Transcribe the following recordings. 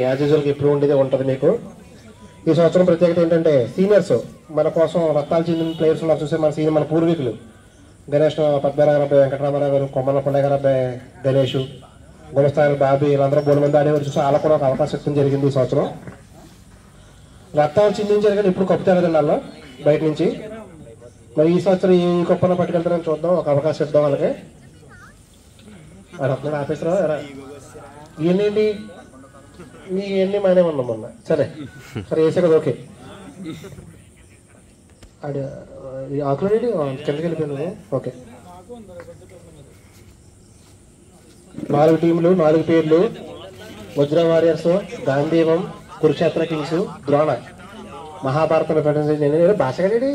As యూజువల్గా ఇప్పుడు ఉండేదే ఉంటుంది మీకు. ఈ సంవత్సరం ప్రత్యేకత ఏంటంటే సీనియర్స్ మన కోసం రక్తాలు చెందిన ప్లేయర్స్ ఉన్నారు చూసే మన పూర్వీకులు గణేష్ పద్మనాభ గారు అబ్బాయి వెంకటరామారావు గారు కొమ్మల కొండయ్య గారు అబ్బాయి గణేష్ గుమస్థాయి బాబీ వీళ్ళందరూ బోడు మంది ఆడేవారు చూసి వాళ్ళకు కూడా ఒక అవకాశం ఇష్టం జరిగింది ఈ సంవత్సరం. రక్తాలు చిందించారు కానీ ఇప్పుడు కప్పు తేలేదండి వాళ్ళు బయట నుంచి. మరి ఈ సంవత్సరం ఈ కప్పున పట్టుకెళ్తారని చూద్దాం, ఒక అవకాశం ఇద్దాం వాళ్ళకి. అక్కడ ఆఫీసరా ఇవన్నీ మీ ఎన్ని మానే ఉన్నాం మొన్న. సరే వేసే కదా ఓకే. ఆకులు కిందకి వెళ్ళిపోయినాము. ఓకే 4 టీంలు 4 పేర్లు: వజ్ర వారియర్స్, గాంధీవం, కురుక్షేత్ర కింగ్స్, ద్రోణ. మహాభారతం నేను భాషగాడి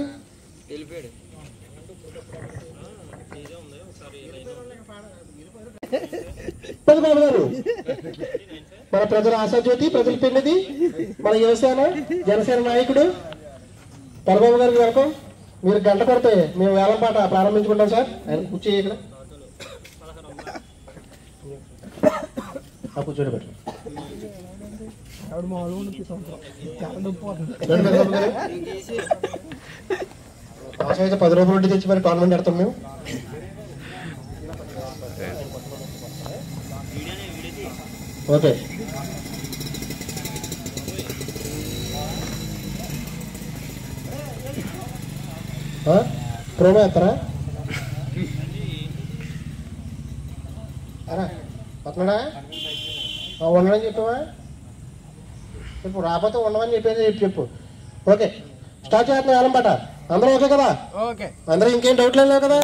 బాబు గారు మన ప్రజల ఆశాజ్యోతి, ప్రజల పెళ్లిది, మన యువసేన జనసేన నాయకుడు పరబాబు గారికి వెల్కమ్. మీరు గంట కొడితే మేము వేలం పాట ప్రారంభించుకుంటాం సార్. ఆయన కూర్చో ఇక్కడ కూర్చోండి పెట్టు. అవసరం అయితే 10 రూపాయలు ఉండి తెచ్చి మరి టోర్నమెంట్ పెడతాం మేము. ఓకే ప్రోమో ఎత్తారా అరా వస్తున్నాడా? ఉండమని చెప్పావా? చెప్పు. రాకపోతే ఉండమని చెప్పేది చెప్పు. ఓకే స్టార్ట్ చేస్తున్నాం వేలం పాట. అందరూ ఓకే కదా? అందరూ ఇంకేం డౌట్ లేదు కదా?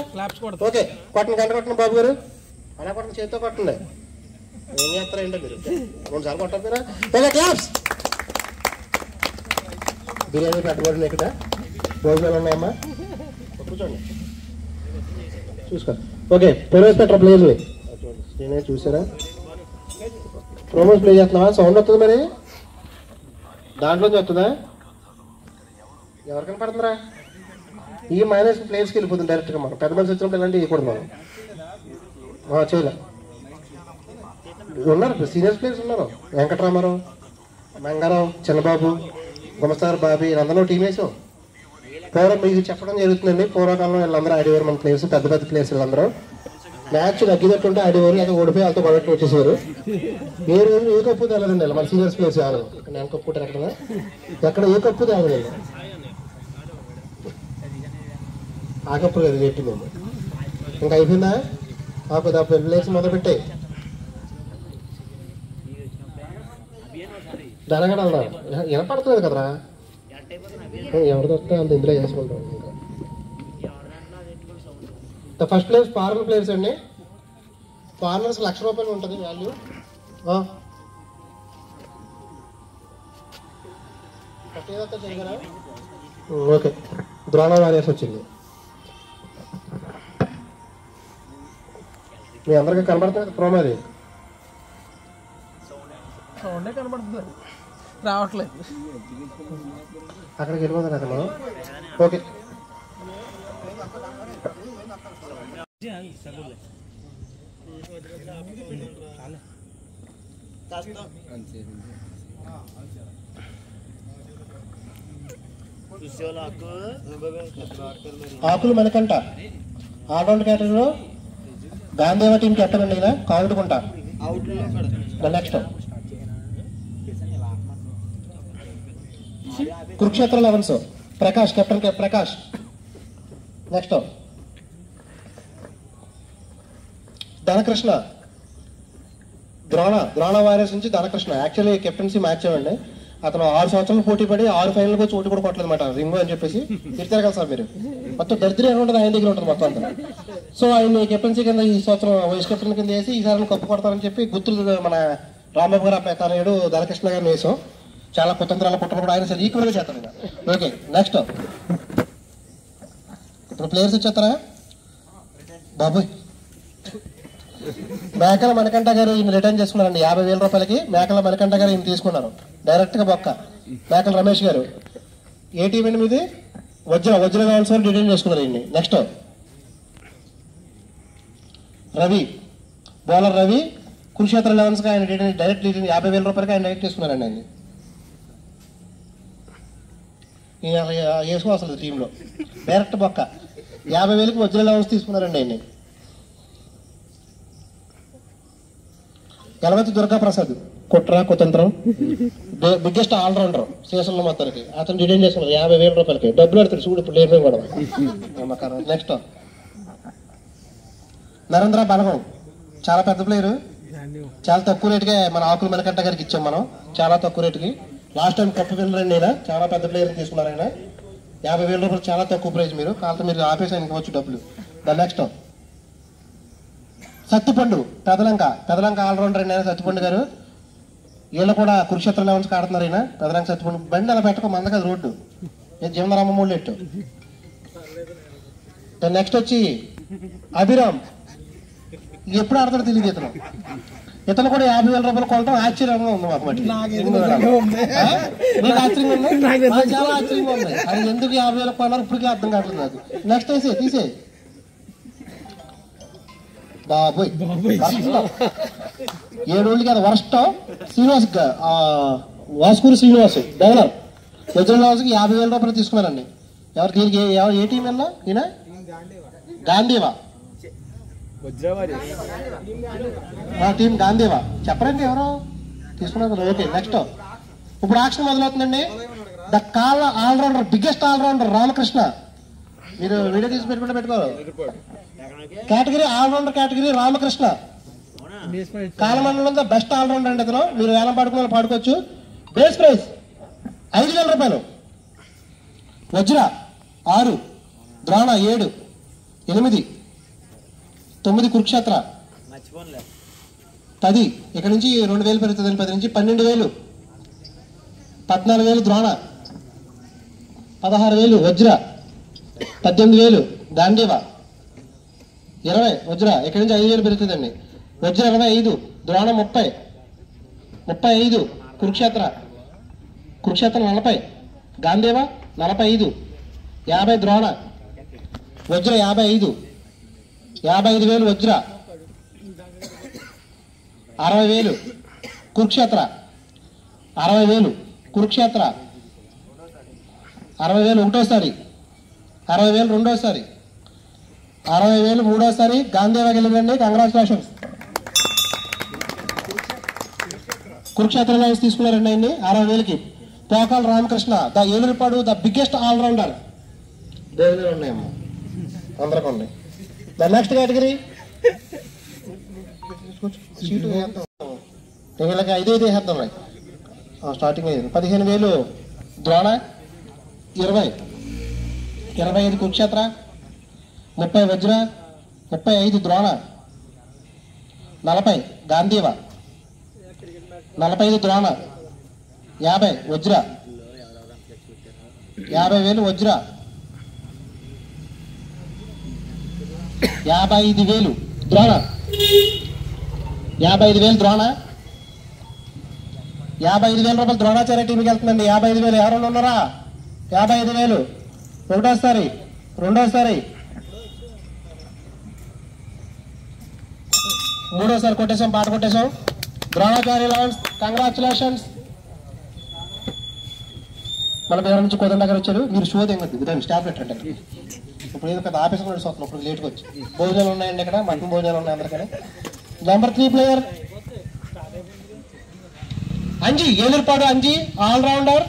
ఓకే కొట్టండి, గంట కొట్టండి బాబు గారు. అలా కొట్టండి, చేతితో కొట్టండి. ఏం చేస్తారా ఏంటో మీరు 2 సార్లు కొట్టకపోయినా. Okay claps. బిర్యానీ పెట్టుబడి ఇక్కడ భోజనాలు ఉన్నాయమ్మా, కూర్చోండి చూసుకో. ఓకే ప్రోమోస్ పెట్టరా ప్లేయర్ని. నేనే చూసారా ప్రోమోస్ ప్లే చేస్తున్నావా? సౌండ్ వస్తుంది మరి దాంట్లోంచి వస్తుందా? ఎవరికైనా పడుతుందిరా? ఈ మైనస్ ప్లేయర్స్కి వెళ్ళిపోతుంది డైరెక్ట్గా. మనం పెద్ద మనిషి వచ్చినప్పుడు ఇలాంటి ఇవ్వకూడదు మనం. చేయలే ఉన్నారు సీనియర్స్ ప్లేయర్స్ ఉన్నారు. వెంకటరామారావు, మంగారావు, చిన్నబాబు, గుమస్తార్ బాబీ వీళ్ళందరూ టీం వేసాం. మీకు చెప్పడం జరుగుతుందండి. పూర్వకాలంలో వీళ్ళందరూ ఆడేవారు మన ప్లేయర్స్, పెద్ద పెద్ద ప్లేయర్స్ వీళ్ళందరూ. మ్యాచ్ తగ్గినట్టుంటే ఆడేవారు, లేదా ఓడిపోయి వాళ్ళతో గొడవ వచ్చేసేవారు. ఏ రోజు ఏ కప్పు తేలేదండి మన సీనియర్స్ ప్లేయర్స్ ఎవరు. నేను కప్పు ఎక్కడ ఏ కప్పు తేలదండి. ఆ కప్పు లేదు చెప్పింది. ఇంకా అయిపోయిందా? ప్లేయర్స్ మొదలు పెట్టాయి. జరగడం వినపడుతుంది కదరా? ఎవరితో వస్తే అంత ఇందులో చేసుకుంటాం. ఇంకా ఫస్ట్ ప్లేయర్స్ ఫారెన్ ప్లేయర్స్ అండి. ఫారినర్స్ ₹1,00,000 ఉంటుంది వాల్యూ. ఓకే ద్రోణ వారియర్స్ వచ్చింది. మీ అందరికీ కనబడుతుంది ప్రోమో. అది కనబడుతుంది రావట్లేదు, అక్కడికి వెళ్ళిపోతారు అసలు. ఓకే ఆకులు మనకంట ఆల్రౌండ్ కేటగిరీలో గాంధీవ టీం కెప్టెన్ అండి. ఇలా కావుడుకుంటా. Next Kurukshetra 11 Prakash, captain Prakash. Next Dhanakrishna, Drona warriors నుంచి ధనకృష్ణ. యాక్చువల్లీ కెప్టెన్సీ మ్యాచ్ అండి. అతను 6 సంవత్సరాలు పోటీ పడి 6 ఫైనల్ వచ్చి ఓటు కూడా కొట్టలేదు అనమాట. రింగు అని చెప్పేసి తిడతారు కదా సార్ మీరు. మొత్తం దరిద్రం ఉంటుంది ఆయన దగ్గర ఉంటుంది మొత్తం అంతా. సో ఆయన కెప్టెన్సీ కింద ఈ సంవత్సరం వైస్ కెప్టెన్ కింద వేసి ఈసారి కప్పు కొడతారని చెప్పి గుర్తులు మన రాంబాబు గారు తనయుడు ధనకృష్ణ గారిని వేసాం. చాలా కుతంత్రాల పుట్టడం ఆయన సరే ఈక్వల్గా చేస్తాను. ఓకే నెక్స్ట్ ఇప్పుడు ప్లేయర్స్ వచ్చేస్తారా బాబోయ్. మేకల మణికంఠ గారు ఈయన రిటర్న్ చేసుకున్నారండి ₹50,000. మేకల మణికంఠ గారు ఈయన తీసుకున్నారు డైరెక్ట్గా బొక్క. మేకల రమేష్ గారు ఏ టీం అండి మీది? వజ్ర కావాల్సి వారు రిటర్న్ చేసుకున్నారు ఈయన్ని. నెక్స్ట్ రవి, బౌలర్ రవి, కురుక్షేత్ర లెవెన్స్కి ఆయన డైరెక్ట్ 50,000 రూపాయలకి ఆయన డైరెక్ట్ తీసుకున్నారండి ఆయన. ఈయన వేసుకోవాల్సింది టీంలో డైరెక్ట్ బొక్క 50,000కి వజ్ర లెవెన్స్ తీసుకున్నారండి ఆయన్ని. గలవతి దుర్గాప్రసాద్ కుట్ర కుతంత్రం బిగ్గెస్ట్ ఆల్రౌండర్ స్టేషన్లో మొత్తానికి అతను డిటైన్ చేసుకున్నారు 50,000 రూపాయలకి. డబ్బులు అడుగుతారు చూడు ఇప్పుడు లేని కూడా. నెక్స్ట్ నరేంద్ర బలగం చాలా పెద్ద ప్లేయరు, చాలా తక్కువ రేటుకే మన ఆకుల మణికంఠ గారికి ఇచ్చాం మనం, చాలా తక్కువ రేటుకి. లాస్ట్ టైం కప్పు విన్నరండి ఆయన, చాలా పెద్ద ప్లేయర్ తీసుకున్నారు ఆయన. 50,000 రూపాయలు చాలా తక్కువ ప్రైజ్. మీరు కాకపోతే మీరు ఆపేసి ఆయనకి వచ్చు డబ్బులు. The next Sattipandu Pedalanka allrounder అండి ఆయన సత్తిపండు గారు. వీళ్ళు కూడా కురుక్షేత్ర లెవెన్స్ ఆడుతున్నారు ఆయన. పెదలంక సత్తిపండు బండి అలా పెట్టుకో మందక రోడ్డు జీవనరామ మూడు ఎట్టు. నెక్స్ట్ వచ్చి అభిరామ్, ఎప్పుడు ఆడతాడో తెలియదు ఇతను కూడా 50,000 రూపాయలు కొనడం ఆశ్చర్యంగా ఉంది మాకు. మీకు ఆశ్చర్యంగా ఉంది, చాలా ఆశ్చర్యంగా ఉంది. అది ఎందుకు 50,000 కొన్నారు ఇప్పటికీ అర్థం కావట్లేదు నాకు. నెక్స్ట్ తీసే బాబోయ్ 7 రోజులకి అది వరస్ట్ శ్రీనివాస్ వాస్కూరి శ్రీనివాస్ బౌలర్ వజ్రలాస్కి 50,000 రూపాయలు తీసుకున్నారండి. ఎవరు దీనికి ఏ టీం వెళ్ళా ఈయన గాంధీవా టీం గాంధీవా చెప్పరండి ఎవరో తీసుకున్నారు. ఓకే నెక్స్ట్ ఇప్పుడు యాక్షన్ మొదలవుతుందండి. The call allrounder biggest allrounder Ramakrishna. మీరు వీడియో తీసి పెట్టుకోవాలి. కేటగిరీ ఆల్రౌండర్ కేటగిరీ రామకృష్ణ కాలమండలంలో బెస్ట్ ఆల్రౌండర్ అండి ఇతను. మీరు వేలం పాడుకున్న పాడుకోవచ్చు. బేస్ ప్రైజ్ 5,000 రూపాయలు. వజ్ర 6, ద్రోణ 7, 8, 9 కురుక్షేత్ర 10. ఇక్కడ నుంచి 2,000 పెరుగుతుంది. 10 నుంచి 12,000. 14,000 ద్రోణ, 16,000 వజ్ర, 18,000 గాంధీవా, 20 వజ్ర. ఇక్కడ నుంచి 5,000 పెరుగుతుందండి. వజ్ర 25, ద్రోణ 30, 35 కురుక్షేత్ర 40, గాంధీవా 45, 50 ద్రోణ, వజ్ర 55, 55,000 వజ్ర, 60,000 కురుక్షేత్ర, 60,000 కురుక్షేత్ర, 60,000 ఒకటోసారి, 60,000 రెండోసారి, 60,000 మూడోసారి. గాంధీవా గెలిదండి, కంగ్రాచులేషన్స్. కురుక్షేత్ర లైన్స్ తీసుకున్నారండి ఆయన్ని 60,000కి. Pokala Ramakrishna the Elurupadu the biggest allrounder. దేవుళ్ళు ఉన్నాయమ్మా అందరికి ఉన్నాయి. ద నెక్స్ట్ కేటగిరీ వీళ్ళకి 5 వేసేద్దాం. స్టార్టింగ్ 15,000 ద్రోణ, 25 కురుక్షేత్ర, 30 వజ్ర, 35 ద్రోణ, 40 గాంధీవా, 45 ద్రోణ, 50 వజ్ర, 50,000 వజ్ర, 55,000 ద్రోణ, 55,000 ద్రోణ, 55,000 రూపాయలు ద్రోణాచార్య టీంకి వెళ్తుందండి. 55,000 ఎవరైనా ఉన్నారా? 55,000 ఒకటోసారి, రెండోసారి, మూడోసారి కొట్టేశాం, పాట కొట్టేశాం. Dronacharya lance congratulations. మన పేరు నుంచి కోదండ దగ్గర వచ్చారు. మీరు షో తెంగొద్దు విధానం స్టాప్ పెట్టండి. ఇప్పుడు ఏదో పెద్ద ఆఫీస్ నడుస్తున్నాం. ఇప్పుడు లేట్గా వచ్చి భోజనాలు ఉన్నాయండి ఇక్కడ, మటన్ భోజనాలు ఉన్నాయి అందరికీ. Number 3 player Anji, Eluruupadu Anji allrounder,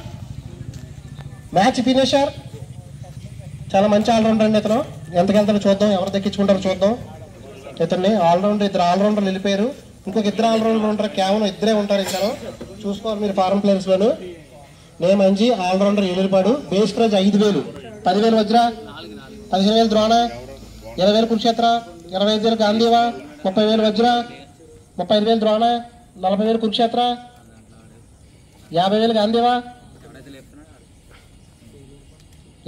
match finisher. చాలా మంచి ఆల్రౌండర్ అండి ఇతను. ఎంతకెళ్తాడో చూద్దాం, ఎవరు దక్కించుకుంటారో చూద్దాం. ఇతన్ని ఆల్రౌండర్ 2 ఆల్రౌండర్లు వెళ్ళిపోయారు. ఇంకొక 2 ఆల్రౌండర్ ఉంటారు. కేవలం 2 ఉంటారు. ఇతను చూసుకోవాలి మీరు ఫారెన్ ప్లేయర్స్ లోను. Name Anji allrounder Elurupadu. Base praise 5,000. 10,000 వజ్ర, 15,000 ద్రోణ, 20,000 కురుక్షేత్ర, 25,000 గాంధీవా, 30,000 వజ్ర, 35,000 ద్రోణ, 40,000 కురుక్షేత్ర, 50,000 గాంధీవా,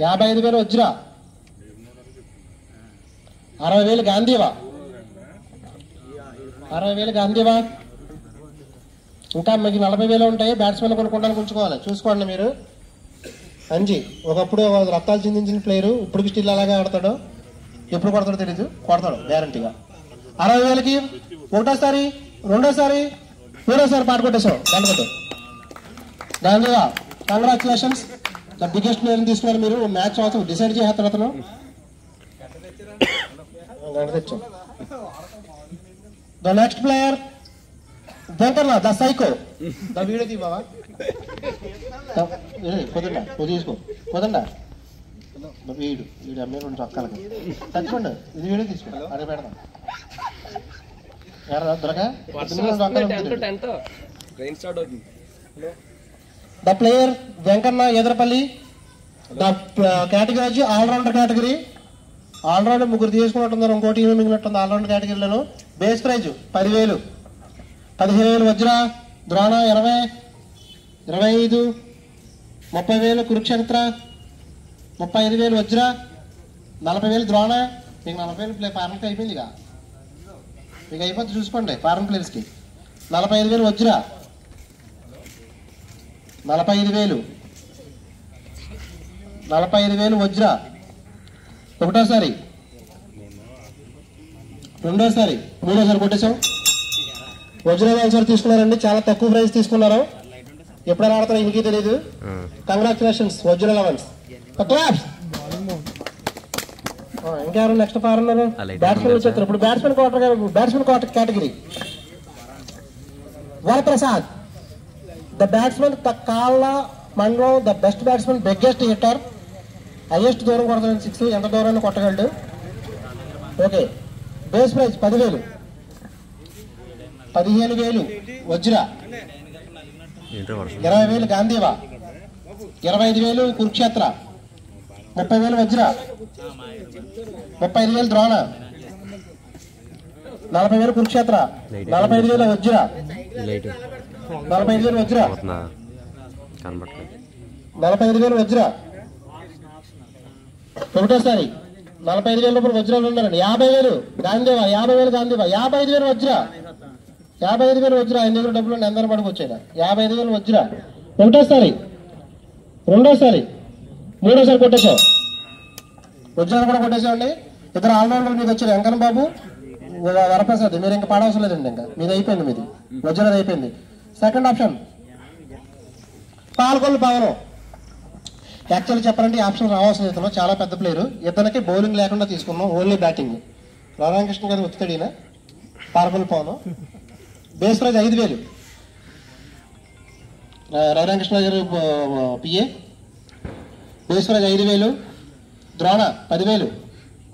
55,000 వజ్ర, 60,000 గాంధీవా, 60,000 గాంధీవా. ఇంకా మీకు 40,000 ఉంటాయి. బ్యాట్స్మెన్ కొనుక్కోవడానికి ఉంచుకోవాలి. చూసుకోండి మీరు. అంజీ ఒకప్పుడు రక్తాలు చిందించిన ప్లేయరు. ఇప్పటికి స్టిల్ అలాగే ఆడతాడు. ఎప్పుడు కొడతాడో తెలీదు, కొడతాడు గ్యారంటీగా. 60,000కి ఒకటోసారి, రెండోసారి మూడోసారి పాట కొట్టేసాం దండకొట్టు. దానివల్ల కంగ్రాచులేషన్స్, ద బిగ్గెస్ట్ ప్లేయర్ తీసుకున్నారు మీరు. మ్యాచ్ అవసరం డిసైడ్ చేస్తారు అతను. The next player Venkanna the psycho. The video తీ బాబా, పొద్దుండ నువ్వు తీసుకో, పొద్దుండ వీడు వీడు అమ్మే రెండు చొక్కాలకి తట్టుకోండి. ఇది వీడియో తీసుకో, అదే పెడదాం. The player Venkanna Edarapalli. The category వచ్చి ఆల్రౌండర్ కేటగిరీ. ఆల్రౌండర్ ముగ్గురు తీసుకున్నట్టున్నారు, ఇంకో టీం మిగిలినట్టుంది ఆల్రౌండర్ కేటగిరీలను. బేస్ ప్రైజ్ 10,000, 15,000 వజ్ర, ద్రోణ 20, 25, 30,000 కురుక్షేత్ర, 35,000 వజ్ర, 40,000 ద్రోణ. మీకు 40,000 ఫారెన్కి అయిపోయింది ఇక, మీకు అయిపోతే చూసుకోండి. ఫారెన్ ప్లేయర్స్కి 45,000 వజ్ర, 45,000, 45,000 వజ్ర ఒకటోసారి, రెండోసారి, మూడోసారి కొట్టేశాం. వజ్రాలు ఒకసారి తీసుకున్నారండి, చాలా తక్కువ ప్రైస్ తీసుకున్నారు. ఎప్పుడైనా ఆడతారో ఇంకే తెలియదు. కంగ్రాచులేషన్స్ వజ్ర లెవెన్స్. ఇంకెవరు నెక్స్ట్ ఫారెనర్ బ్యాట్స్మెన్ వచ్చేస్తారు. ఇప్పుడు batsmen category Varaprasad. The batsmen కాళ్ళ మండలం, the best batsmen, biggest hitter, highest దూరం కొడతాడు 6, ఎంత దూరాన్ని కొట్టగలడు. ఓకే, బేస్ ప్రైజ్ 10,000, 15,000 వజ్ర, 20,000 గాంధీవా, 25,000 కురుక్షేత్ర, 30,000 వజ్ర, 35,000 ద్రోణ, 40,000 కురుక్షేత్ర, 45,000 వజ్ర, 45,000 వజ్ర, 45,000 వజ్ర ఒకటోసారి. 45,000 రూపాయలు వజ్రాలు ఉన్నారండి. 50,000 గాంధీవా, 50,000 గాంధీవా, 55,000 వజ్ర, 55,000 వజ్ర. ఆయన దగ్గర డబ్బులు అందరూ పడుకొచ్చాయి. 55,000 వజ్ర ఒకటోసారి, రెండోసారి, మూడోసారి కొట్టేశాం. వజ్రాలు కూడా కొట్టేసామండి. ఇద్దరు ఆల్రౌండర్ మీకు వచ్చారు, వెంకన్న బాబు, వరప్రసాద్. మీరు ఇంకా పాడవసరం లేదండి, ఇంకా మీది అయిపోయింది, మీది వజ్రాలు అయిపోయింది. సెకండ్ ఆప్షన్ పాల్గొల్లు పవనం. యాక్చువల్లీ చెప్పాలంటే ఆప్షన్ రావాల్సిన ఇతను చాలా పెద్ద ప్లేయర్. ఇతనికి బౌలింగ్ లేకుండా తీసుకున్నాం, ఓన్లీ బ్యాటింగ్. రాధాకృష్ణ గారు ఒత్తిడిన పాల్గొల్లు పవనం. Base praise 5,000, Radhakrishna garu PA. Base praise 5,000, Drona 10,000,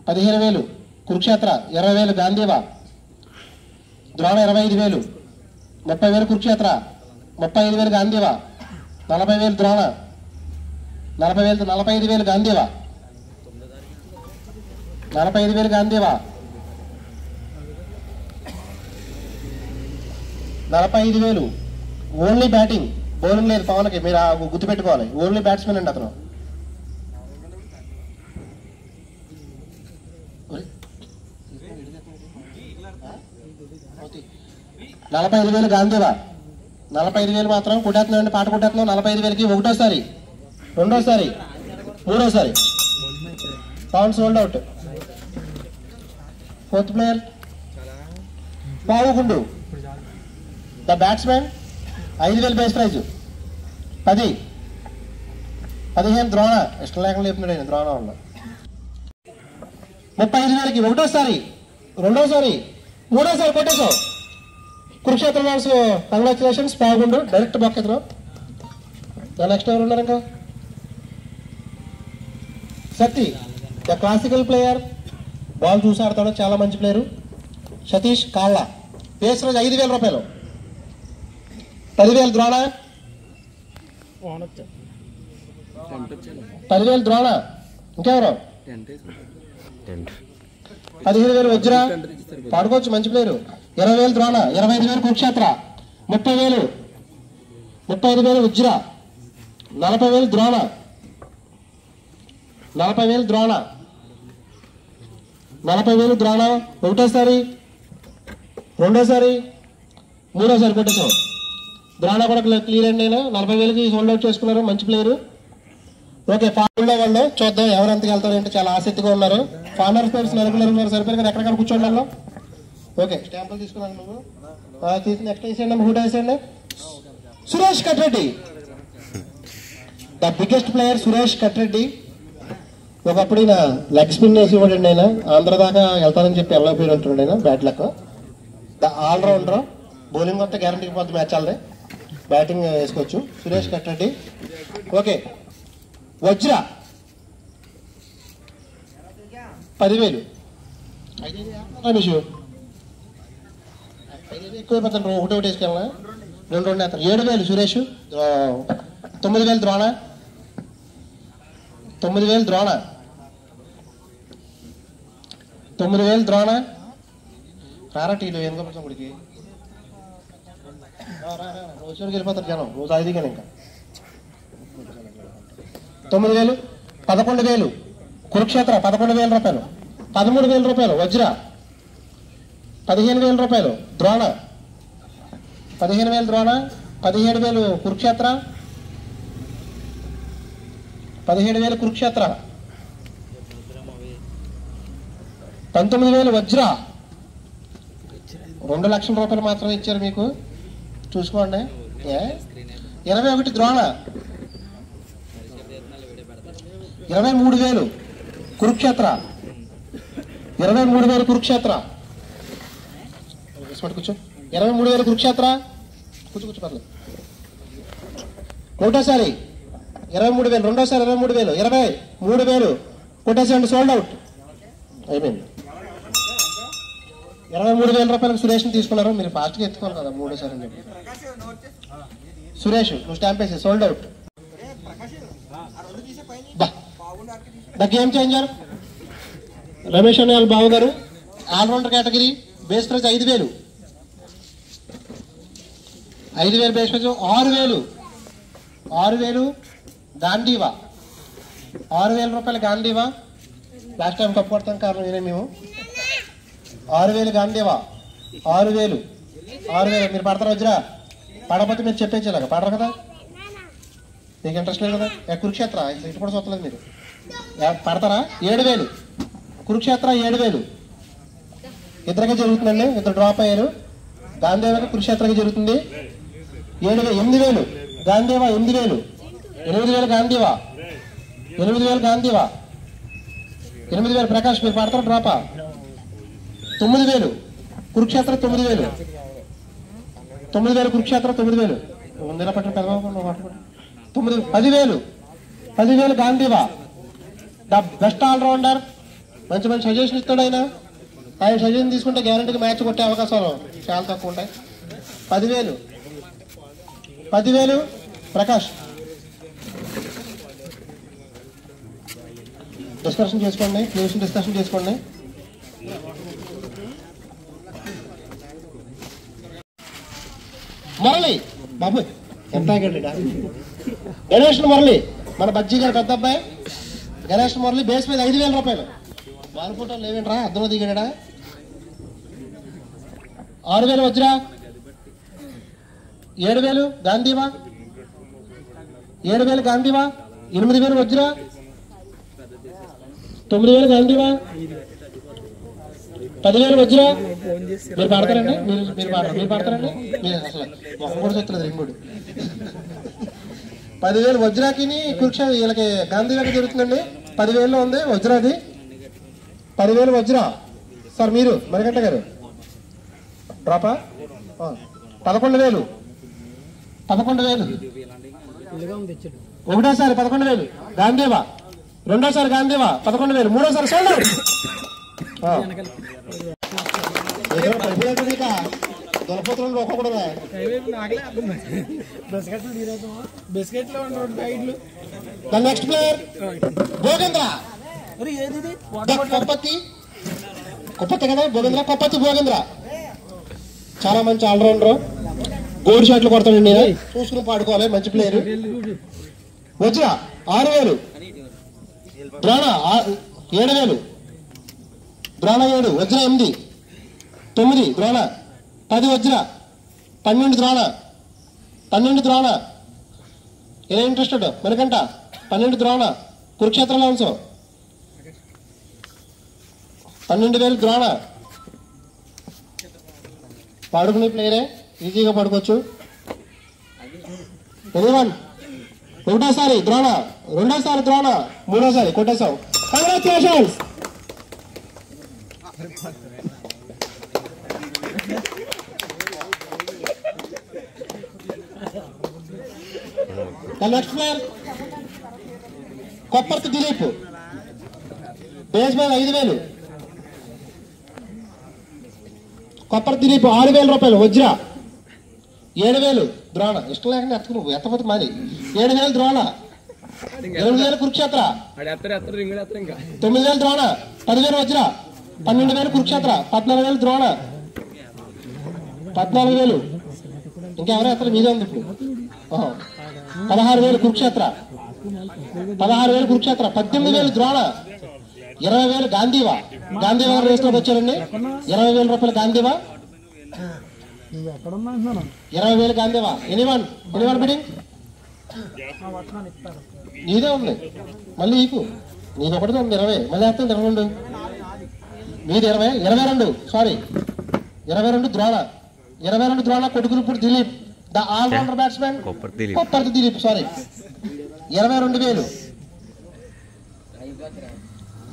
15,000 Kurukshetra, 20,000 Gandiva, Drona 25,000, 30,000 Kurukshetra, 35,000 Gandiva, 40,000 Drona, 45,000 Gandiva, 45,000 Gandiva, 45,000 only batting, bowling లేదు పవన్కి. మీరు గుర్తుపెట్టుకోవాలి, ఓన్లీ బ్యాట్స్మెన్ అండి అతను. 45,000 గాంధీవా, 45,000 మాత్రం కొట్టేస్తున్నాం, పాట కొట్టేస్తున్నాం. 45,000కి ఒకటోసారి, రెండోసారి, మూడోసారి Pavan sold out. Fourth player Pavugundu. The batsmen 5,000 base prize, 10, 15 Drona. ఇష్టం లేకుండా లేపుతున్నాడు ఆయన ద్రోణ వల్ల. 35,000కి ఒకటోసారి, రెండోసారి, మూడోసారి కొట్టేసాం. కురుక్షేత్ర మ్యాన్స్ కంగ్రాచులేషన్స్ పావుగుండు. డైరెక్ట్ బాక్ ఇద్దరు. నెక్స్ట్ ఎవరు ఉన్నారు ఇంకా? Sathi, the classical player. Ball చూసి ఆడతాడు, చాలా మంచి ప్లేయరు. సతీష్ కాళ్ళ. బేస్ ప్రైజ్ 5,000 రూపాయలు, 10,000 ద్రోణ, 10,000 ద్రోణ. ఇంకెవరు? 15,000 వజ్ర, పాడుకోవచ్చు, మంచి ప్లేయరు. 20,000 ద్రోణ, 25,000 కురుక్షేత్ర, 30,000, 35,000 వజ్ర, 40,000 ద్రోణ, 40,000 ద్రోణ, 40,000 ద్రోణ. ఒకటోసారి, రెండోసారి, మూడోసారి కొట్టేసాం. ద్రోణ కూడా క్లియర్ అండి. 40,000కి సోల్డ్ అవుట్ చేసుకున్నారు, మంచి ప్లేయరు. ఓకే, ఫార్మర్లో వాళ్ళు చూద్దాం ఎవరు ఎంతకి వెళ్తారు అంటే చాలా ఆసక్తిగా ఉన్నారు. ఫార్మర్ ప్లేయర్స్ నలుగురు సరిపోయారు కదా, ఎక్కడికక్కడ కూర్చోండి. ఓకే, స్టాంపులు తీసుకున్నాను నువ్వు. తీసి నెక్స్ట్ వేసేయండి, హూట్ వేసేయండి. Suresh Katreddy, the biggest player Suresh Katreddy. ఒకప్పుడు ఈయన లెగ్ స్పిన్ వేసి ఇవ్వడండి. ఆయన ఆంధ్ర దాకా వెళ్తానని చెప్పి వెళ్ళకపోయి ఉంటుండే ఆయన. బ్యాట్ లెక్క ద ఆల్రౌండర్. బౌలింగ్ వస్తే గ్యారంటీకి పోతుంది మ్యాచ్ వాళ్ళది. బ్యాటింగ్ వేసుకోవచ్చు సురేష్ కట్రెడ్డి. ఓకే, వజ్ర 10,000. రమేష్ ఎక్కువ అయిపోతాను. ఒకటి వేసుకెళ్ళా, 2 వేస్తారు. 7,000 సురేష్. 9,000 ద్రోణ. 9,000 ద్రోణ. 9,000 ద్రోణ. రారా టీలు ఏం కప్పచ్చు గుడికి రోజుకి వెళ్ళిపోతారు జనం. రోజు 5 కానీ ఇంకా 9,000. 11,000 కురుక్షేత్ర 11,000 రూపాయలు. 13,000 రూపాయలు వజ్ర. 15,000 రూపాయలు ద్రోణ. 15,000 ద్రోణ. 17,000 కురుక్షేత్ర. 17,000 కురుక్షేత్ర. 19,000 వజ్ర. 2 లక్షల రూపాయలు మాత్రమే ఇచ్చారు మీకు, చూసుకోండి. 21 ద్రోణ. 23,000 కురుక్షేత్ర. 23,000 కురుక్షేత్ర. కూర్చో. 23,000 కురుక్షేత్ర. కూర్చో పర్లేదు. ఒకటోసారి 23,000, రెండోసారి 23,000, 23,000 కొట్టేసేయండి. సోల్డ్ అవుట్ అయిపోయింది. 23,000 రూపాయలకు సురేష్ని తీసుకున్నారు. మీరు ఫాస్ట్గా ఎత్తుకోవాలి కదా మూడోసారి అని చెప్పి. సురేష్ నువ్వు స్టాంప్ వేసి sold out. The game changer Ramesh అనే వాళ్ళ బాబు గారు. Allrounder category. Base praise 5,000. 5,000 base prize. 6,000. 6,000 Gandiva. 6,000 రూపాయల గాంధీవా. లాస్ట్ టైం కప్పు కొడతాం కారణం నేనే మేము. 6,000 గాంధీవా. 6,000. 6,000 మీరు పడతారా వజ్రా? పడకపోతే మీరు చెప్పేసేలాగా పడరు కదా, మీకు ఇంట్రెస్ట్ లేదు కదా. కురుక్షేత్ర ఇటు కూడా చూస్తలేదు మీరు. పడతారా? 7,000 కురుక్షేత్ర. 7,000 ఇద్దరికే జరుగుతుందండి. ఇద్దరు డ్రాప్ అయ్యారు. గాంధీవాకి కురుక్షేత్రకి జరుగుతుంది. 8,000 గాంధీవా. 8,000. 8,000 గాంధీవా. 8,000 గాంధీవా. 8,000 ప్రకాష్ మీరు పడతారా డ్రాపా? 9,000 కురుక్షేత్ర. 9,000. 9,000 కురుక్షేత్ర. 9,000 ముందులా పట్టిన Peddababu 10,000. 10,000 Gandiva. The best allrounder. మంచి మంచి సజెషన్ ఇస్తాడు ఆయన. ఆయన సజెషన్ తీసుకుంటే గ్యారంటీకి మ్యాచ్ కొట్టే అవకాశాలు చాలా తక్కువ ఉంటాయి. 10,000. 10,000 ప్రకాష్. డిస్కషన్ చేసుకోండి, ప్లేస్ డిస్కషన్ చేసుకోండి. మురళి బాబు ఎంత గణేష్ మురళి, మన బజ్జీ గారు పెద్ద అబ్బాయి. గణేష్ మురళి బేస్ మీద 5,000 రూపాయలు. వాళ్ళ ఫోటోలు లేవేంట్రా, అర్థంలో దిగాడా? 6,000 వజ్రా. 7,000 గాంధీవా. 7,000 గాంధీవా. 8,000 వజ్రా. 9,000 గాంధీవా. 10,000 వజ్రా. మీరు పాడతారండి? మీరు పాడతారండి? మీరు అసలు మొహం కూడా చెప్తున్నారు ఇంకోటి. 10,000 వజ్రాకి కురుక్షేత్ర వీళ్ళకి గాంధీవాకి జరుగుతుందండి. 10,000లో ఉంది వజ్రాది. 10,000 వజ్రా. సార్ మీరు మరిగంట గారు డ్రాపా. 11,000. 11,000 ఒకటోసారి. 11,000 గాంధీవా. రెండోసారి గాంధీవా. 11,000. మూడోసారి సోల్డ్ అవుట్. దొరపోతులు ఒక్కొక్కడు. Next player Bhogendra. కొప్పత్తి కదా భోగేంద్ర. కొప్పత్తి భోగేంద్ర చాలా మంచి ఆల్రౌండర్. గోల్డ్ షాట్లు కొడతాడండి. నేను చూసుకుని పాడుకోవాలి. మంచి ప్లేయర్. వజ్ర 6,000. ద్రోణ 7,000. ద్రోణ 7. వజ్ర 8. 9 ద్రోణ. 10 వజ్ర. 12 ద్రోణ. 12 ద్రోణ. ఎలా ఇంట్రెస్టెడ్ మనకంట? 12 ద్రోణ. కురుక్షేత్ర లాంసం. 12,000 ద్రోణ. పడుకునే ప్లేయరే, ఈజీగా పడుకోవచ్చు. ఎనీవన్? ఒకటోసారి ద్రోణ, రెండోసారి ద్రోణ, మూడోసారి కొట్టేశావు. Congratulations. Next player Kopparthi Dilip. Base ball 5,000. Kopparthi Dilip 6,000 రూపాయలు. వజ్ర 7,000. ద్రోణ ఇష్టం లేకుండా ఎత్తకు, నువ్వు ఎత్తపోతే మాది. 7,000 ద్రోణ. 8,000 కురుక్షేత్ర. 9,000 ద్రోణ. 10,000 వజ్ర. 12,000 కురుక్షేత్ర. 14,000 ద్రోణ. 14,000. ఇంకెవరో ఎత్తలు మీదే ఉంది ఇప్పుడు. 16,000 కురుక్షేత్ర. 16,000 కురుక్షేత్ర. 18,000 ద్రోణ. 20,000 గాంధీవా. గాంధీవా రేస్లోకి వచ్చారండి. 20,000 రూపాయలు గాంధీవా. 20,000 గాంధీవా. Anyone beading? నీదే ఉంది మళ్ళీ నీకు. నీది ఒకటిదే ఉంది 20. మళ్ళీ వేస్తాను 22. మీది 20. 22. Sorry 22 Drona. 22 Drona. Kodukulupudi Dilip, the allrounder batsmen. Kopparthi Dilip sorry 22,000.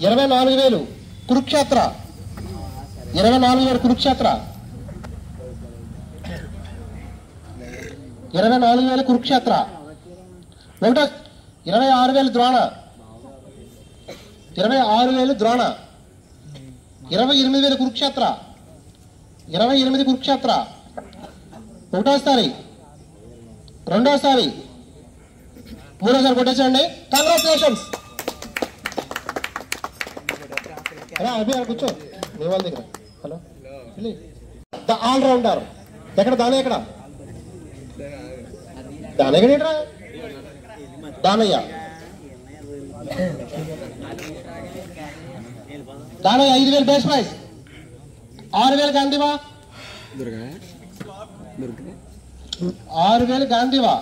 24,000 Kurukshetra. 24,000 Kurukshetra. 24,000 Kurukshetra. 26,000 Drona. 26,000 Drona. 28,000 Kurukshetra. 28 Kurukshetra. ఒకటోసారి, రెండోసారి, మూడోసారి కొట్టేసండి. కంగ్రాచులేషన్స్. అభి కూర్చో నీ వాళ్ళ దగ్గర. Hello the allrounder. ఎక్కడ దానయ్య? ఎక్కడ దానయ్య? ఏంట్రా Danayya? Danayya 5,000 base prize. 6,000 Gandiva. 6,000 Gandiva.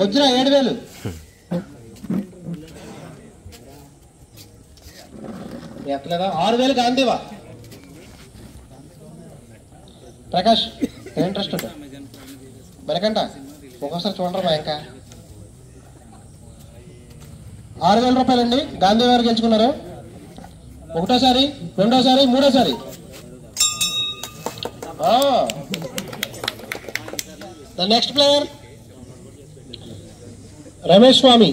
Vajra 7,000. ఎత్తలేదా? 6,000 గాంధీవా. Prakash interest మరికంట ఒక్కోసారి చూడరా మా ఇంకా. 6,000 రూపాయలండి గాంధీ గారు గెలుచుకున్నారు. ఒకటోసారి, రెండోసారి, మూడోసారి. ద నెక్స్ట్ ప్లేయర్ రమేష్ స్వామి.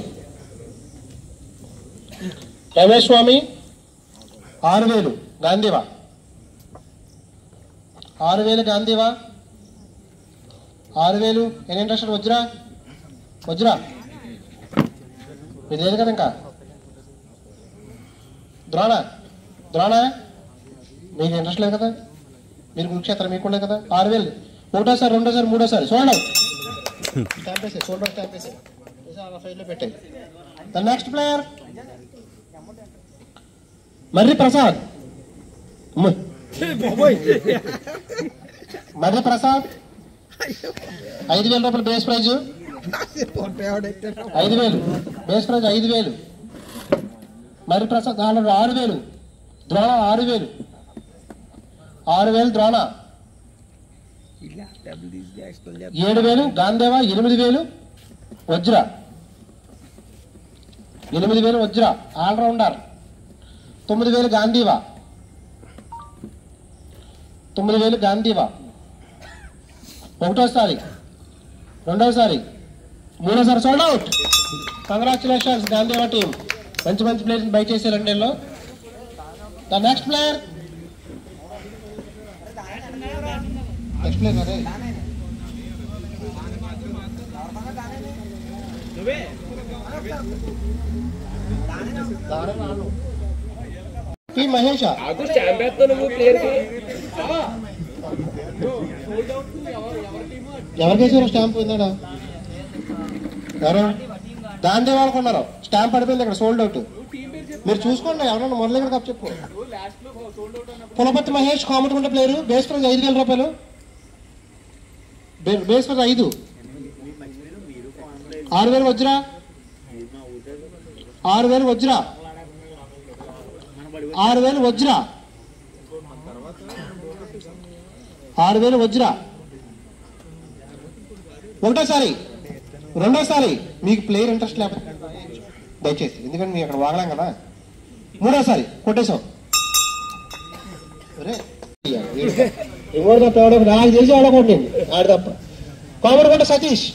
6,000 గాంధీవా. 6,000 గాంధీవా. 6,000. ఎన్ని ఇంట్రెస్ట్? వజ్రా. మీరు లేదు కదా ఇంకా. ద్రోణ మీకు ఇంట్రెస్ట్ లేదు కదా. మీరు కురుక్షేత్రం మీకు ఉండదు కదా. 6,000. ఒకటోసారి, రెండోసారి, మూడోసారి. చూడండి స్టాంప్ వేసే, షోల్డర్ స్టాంప్ వేసే ఫైల్లో పెట్టాయి. The next player Marri Prasad. Marri Prasad 5,000 రూపాయలు base praise. 5,000 base praise. 5,000 Marri Prasad. 6,000 Drona. 6,000. 6,000 Drona. 7,000 Gandiva. 8,000 Vajra. 8,000 వజ్ర ఆల్రౌండర్. 9,000 గాంధీవా. 9,000 గాంధీవా. ఒకటోసారి, రెండోసారి, మూడోసారి. Sold out. Congratulations Gandiva team. మంచి ప్లేయర్స్ బై చేసే 2 నెలల్లో. ద నెక్స్ట్ ప్లేయర్ అదే పి మహేష. ఎవరికేసారు స్టాంప్ ఉందా? ఎవరు గాంధీ వాళ్ళకు ఉన్నారు. స్టాంప్ పడిపోయింది ఇక్కడ. Sold out. మీరు చూసుకోండి. ఎవరన్నా మొదలు ఇక్కడ కప్ చెప్పు. Pulapati Mahesh Kamatukunta player. Base praise 5,000 రూపాయలు. Base prize 5. 6,000 వజ్ర. 6,000 వజ్ర. 6,000 వజ్ర. 6,000 వజ్ర. ఒకటోసారి, రెండోసారి మీకు ప్లేయర్ ఇంట్రెస్ట్ లేకపోతే దయచేసి, ఎందుకంటే మేము అక్కడ వాగలేం కదా. మూడోసారి కొట్టేశాం. నాకు తెలిసి ఆడకూడదు ఆడి తప్ప. కోమరకొండ సతీష్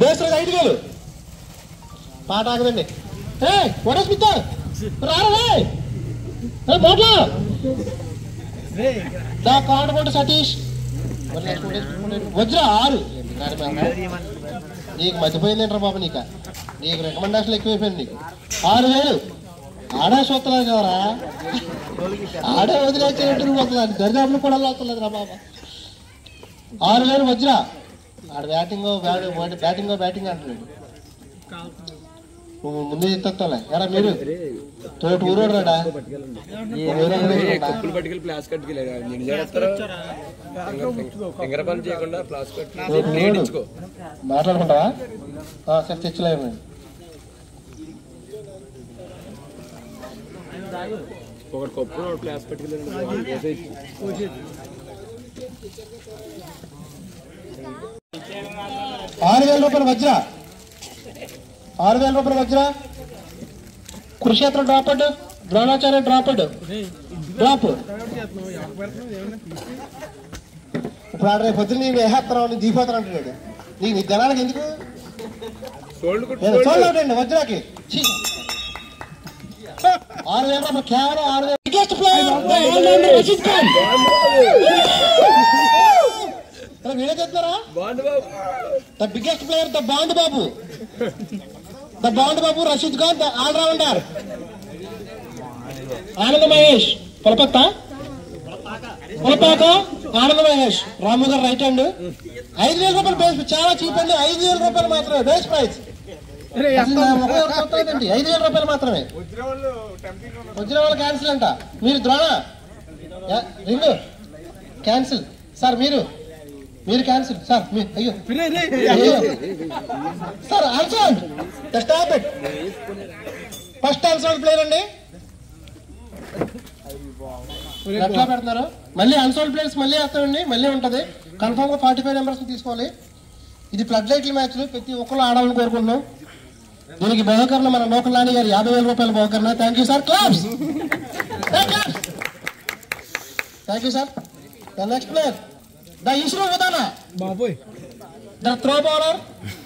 బేసరాజ్ 5,000. పాట ఆగదండి. కోమరకొండ సతీష్ వజ్ర 6. నీకు మర్చిపోయిందేంట్రా బాబు, నీకు రికమెండేషన్ ఎక్కువైపోయింది నీకు. 6,000 ఆడే చూస్తలేదు కదరా, ఆడే వదిలేసేటట్టు నువ్వు అసలు దరిదాపులు కూడా వస్తలేదు రా బాబా. 6,000 వజ్ర. ఆడ బ్యాటింగ్ అంటున్నాడు. నువ్వు ముందు చెప్తాలే. ఎరా మీరు తోటి ఊరోడ్రాడా మాట్లాడుకుంటావా? సరే తెచ్చలేము. ఒకటి కప్పు క్లాస్ పట్టుకెళ్ళి 6,000 రూపాయలు వజ్ర. 6,000 రూపాయలు వజ్ర. కురుక్షేత్రం డ్రాపడ్, ద్రోణాచార్య డ్రాపడ్ డ్రాప్. ఇప్పుడు ఆడ రేపు పొద్దున్న నేను వేసేస్తాను దిగిపోతాను అంటున్నాడు. నీ జనానికి ఎందుకు చూడండి వజ్రాకి. 6,000 రూపాయలు కేవలం 6,000. Biggest player Rashid Khan. వీడే చెప్తారా? The biggest player the bond Babu. The bond Babu Rashid Khan, the allrounder. Ananda Mahesh పొలపాక ఆనంద మహేష్ రాము గారు రైట్ హ్యాండ్. 5,000 రూపాయలు బేస్, చాలా చీప్ అండి. 5,000 రూపాయలు మాత్రమే బేస్ ప్రైస్. 5,000 రూపాయలు మాత్రమే. వజ్ర వాళ్ళు క్యాన్సిల్ అంట. మీరు ద్రోణ రింగు క్యాన్సిల్ సార్. మీరు క్యాన్సిల్ సార్. అయ్యో sir unsold. Stop it. First unsold player అండి. ఎట్లా పెడుతున్నారు? మళ్ళీ అన్సోల్డ్ ప్లేయర్స్ మళ్ళీ వస్తామండి. మళ్ళీ ఉంటుంది. కన్ఫర్మ్ గా 45 మెంబర్స్ తీసుకోవాలి. ఇది ఫ్లడ్ లైట్ల మ్యాచ్లు, ప్రతి ఒక్కరు ఆడాలని కోరుకుంటున్నాం. దీనికి బహుకరణ మన లోకల్ నాని గారు 50,000 రూపాయల బహుకరణ. Thank you sir. Claps. Thank you sir. The next player the ఇస్రో ఉదానా ద త్రో బౌలర్.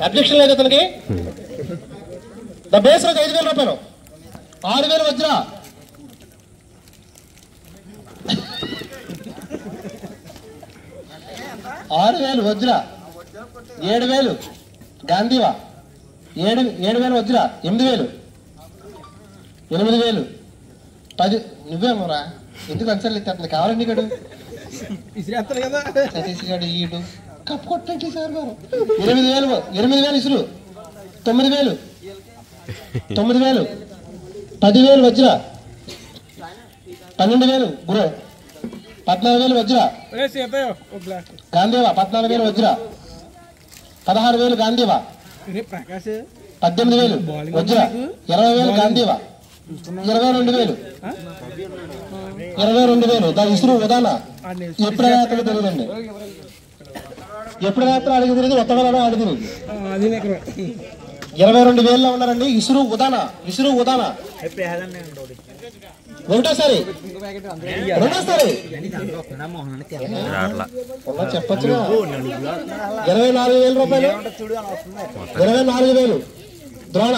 అబ్జెక్షన్ లేదు అతనికి. ద బేసరాజ్ 5,000 రూపాయలు. 6,000 వజ్ర. 6,000 వజ్ర. 7,000 గాంధీవా. 7,000 వజ్ర. 8,000 10 నువ్వేమోరా ఎందుకు అన్సర్లు ఇస్తుంది కావాలండి. గడు సతీష్ గారు ఈడు కప్పు కొట్టండి సార్ గారు. 8,000 ఇసురు. 9,000 10,000 వజ్ర. 12,000 గురు. 14,000 వజ్ర గాంధీవా. 14,000 వజ్ర. 16,000 గాంధీవా. 18,000 వజ్ర. 20,000 గాంధీవా. 22,000 ద ఇసురు ఉదానా. ఎప్పుడు రాత్రి తెలియదండి. ఎప్పుడు రాత్రి అడిగి తెలియదు. ఒత్తగలడా అడిగి 22,000 ఉన్నారండి. ఇసురు ఉదానా. ఒకటోసారి, రెండోసారి చెప్పచ్చుగా. 24,000 రూపాయలు. 24,000 ద్రోణ.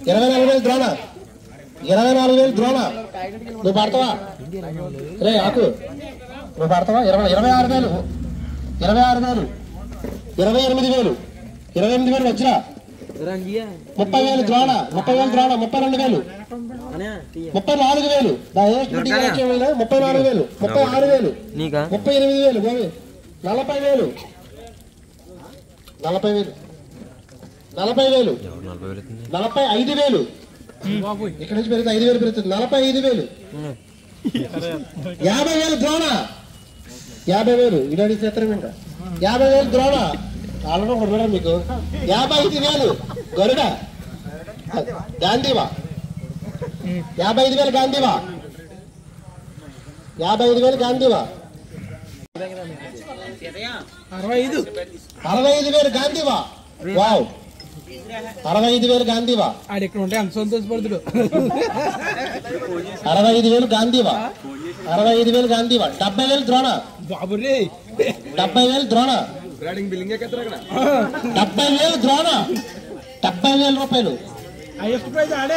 24,000 ద్రోణ. 24,000 ద్రోణ. నువ్వు పడతావా రే ఆకు? నువ్వు పడతావా? 26,000 28,000 28,000 వజ్ర. 30,000 ద్రోణ. 30,000 ద్రోణ. 32,000 34,000 34,000 36,000 40,000 40,000 45,000 ఇక్కడ నుంచి పెరుగుతుంది. 5,000 పెరుగుతుంది. 45,000 50,000 ద్రోణ. 50,000 ఇలాంటి చిత్రం ఇంకా 50,000 ద్రోణ. కాలంలో కూడా మీకు 55,000 గరుడ గాంధీవా. 55,000 గాంధీవా. 55,000 గాంధీవా. 65,000 గాంధీవా. వావ్, 65,000 గాంధీవా. ఆడిక్కడ ఉంటే అంత సంతోషపడుతుడు. 65,000 గాంధీవా. 65,000 గాంధీవా. 70,000 ద్రోణ. బాబు రే 70,000 ద్రోణ. 70,000 ద్రోణ. 70,000 రూపాయలు. హైయెస్ట్ ప్రైజ్ ఆడే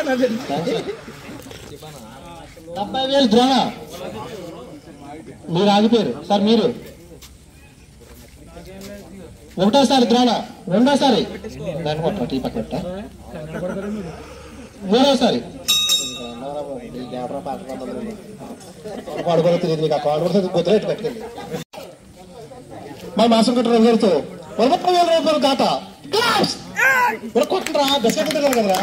70,000 ద్రోణ. మీరు ఆగిపోయారు సార్. మీరు ఒకటోసారి ద్రోణ, రెండోసారి టీ పక్కన, మూడోసారి పడుకోవడం తెలియదు మీకు. ఆ కాడు కూడా గుర్తుపెట్టి పెట్టండి. మా మాసం కట్టిన గారితో 30,000 రూపాయలు దాట కొట్టరా. బెస్ట్ తిన్నారు కదరా,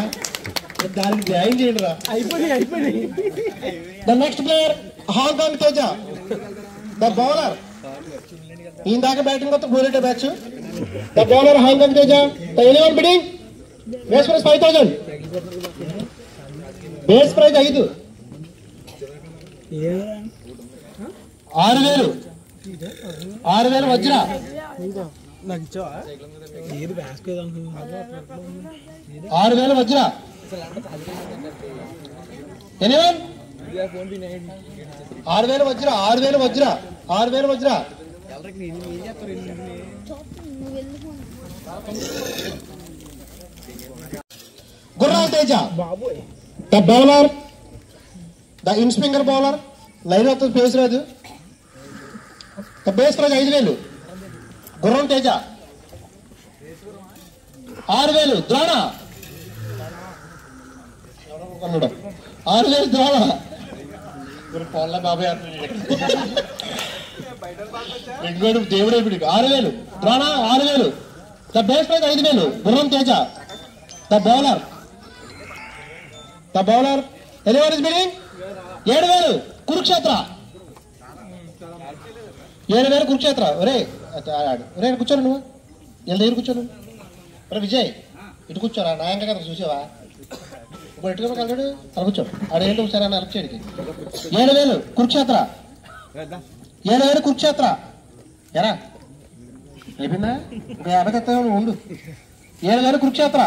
దానికి న్యాయం చేయండి రా. అయిపోయి the next player Hong Kong Teja, the bowler. ఈయన దాకా బ్యాటింగ్ కొత్త బోలేటే batch. The bowler Hong Kong Teja. The eleven bidding base praise 5,000. Base prize 5. 6,000. 6,000 వజ్ర. నాకు ఇచ్చావా? ఏది వేసుకోదు 6,000 వజ్ర. ఎలివన్ 6,000 వజ్ర. 6,000 వజ్ర. 6,000 వజ్ర. గుర్రాల్ Teja, the bowler, the in swinger bowler. Line అవుతుంది, పేస్ రాదు. The base praise 5,000. Gurram Teja. 6,000 Drona. 6,000 Drona. పొల్ల బాబాయ్ ఇంకోటి దేవుడే. ఇప్పుడు 6,000 Drona. 6,000. The base praise 5,000. Gurram Teja. The bowler. The bowler eleven is bidding 7,000. Kurukshetra. 7,000 Kurukshetra. ఒరే ఒరే కూర్చోరు నువ్వు. వీళ్ళ దగ్గర కూర్చోను. ఒరే విజయ్ ఇటు కూర్చోరా. నాయంగా కదా చూసావా? ఇప్పుడు ఎట్టుగా కలడు అలా కూర్చో. ఆడేంటి ఒకసారి అని అలర్ట్ చేయడానికి. 7,000 కురుక్షేత్ర. 7,000 కురుక్షేత్ర. ఎరా అయిపోయిందా? ఇంకా 50 తెస్తావు నువ్వు ఉండు. 7,000 కురుక్షేత్ర.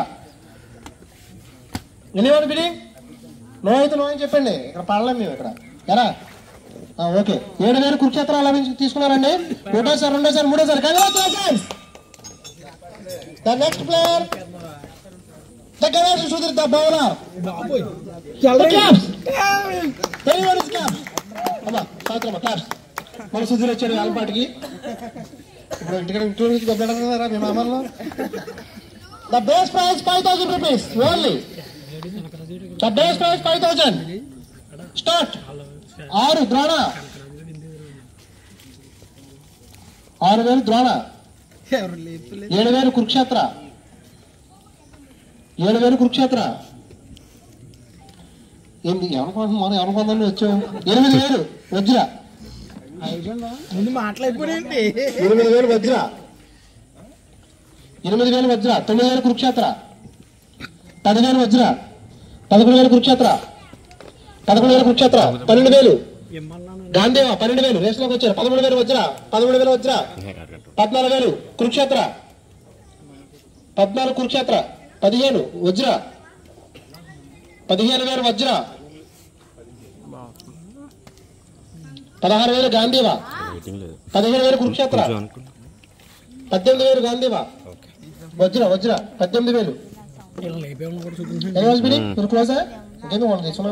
ఎలివన్ బిడింగ్ నో అయితే నో అని చెప్పండి. ఇక్కడ పడలేం మేము ఇక్కడ. ఎరా ఓకే. 7,000 కురుక్షేత్ర అలా తీసుకున్నారండి. ఒకటోసారి, రెండోసారి, మూడోసారి. The next player the Ganesh Sudhir, the bowler. మన సుధీర్ వచ్చాడు అలపాటికి. ఇప్పుడు ఇంటికి దెబ్బెడతారా మేము అమర్లో. The base praise 5,000 rupees only. The base praise 5,000. Start. 6 Drona. 6,000 Drona. 7,000 Kurukshetra. 7,000 Kurukshetra. ఏంటి మనం ఎవరికొందని వచ్చావు? 8,000 వజ్ర. ముందు మాట్లాడిపోయింది. 8,000 వజ్ర. 8,000 వజ్ర. 9,000 కురుక్షేత్ర. 10,000 వజ్ర. 11,000 కురుక్షేత్ర. 11,000 కురుక్షేత్ర. 12,000 గాంధీవా. 12,000 రేసులోకి వచ్చారు. 13,000 వజ్ర. 13,000 వజ్ర. 14,000 కురుక్షేత్ర. 14 కురుక్షేత్ర. 15 వజ్ర. 15,000 వజ్ర. 16,000 గాంధీవా. 15,000 కురుక్షేత్ర. 18,000 గాంధీవా. వజ్ర. వజ్ర 18,000. క్లోజా ఇంకేందుకు మనం తీసుకున్నా.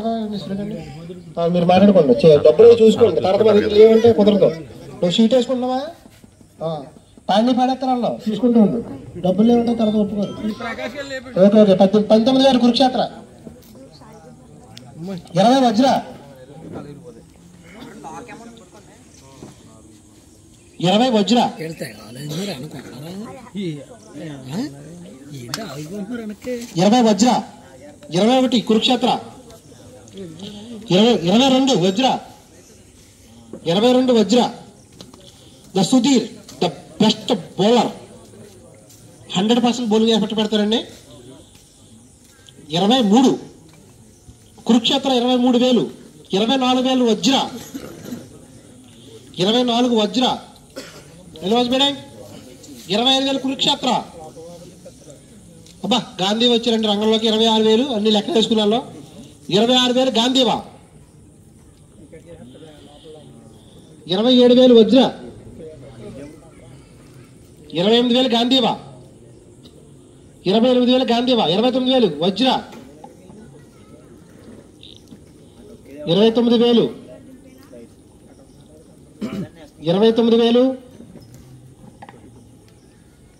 మీరు మాట్లాడుకోండి. డబ్బులు చూసుకోండి. తర్వాత మరి ఏమంటే కుదరదు. నువ్వు షీట్ వేసుకుంటున్నావా? పాడిని పాడేస్తారు అలా చూసుకుంటూ ఉండు. డబ్బులు లేవంటే తర్వాత ఒప్పుకోరు. Okay okay. 19,000 Kurukshetra. 20 Vajra. 20 Vajra. 20 Vajra. 21 Kurukshetra. 22 Vajra. 22 Vajra. The Sudheer, the best bowler. 100% bowling effect పెడతారండి. 23 కురుక్షేత్ర. 23,000. 24,000 వజ్ర. 24 వజ్ర. 25,000 కురుక్షేత్ర. అబ్బా గాంధీ వచ్చారండి రంగంలోకి. 26,000 అన్ని లెక్క వేసుకున్నాలో. 26,000 గాంధీవా. 27,000 వజ్ర. 28,000 గాంధీవా. 28,000 గాంధీవా. 29,000 వజ్ర. 29,000 29,000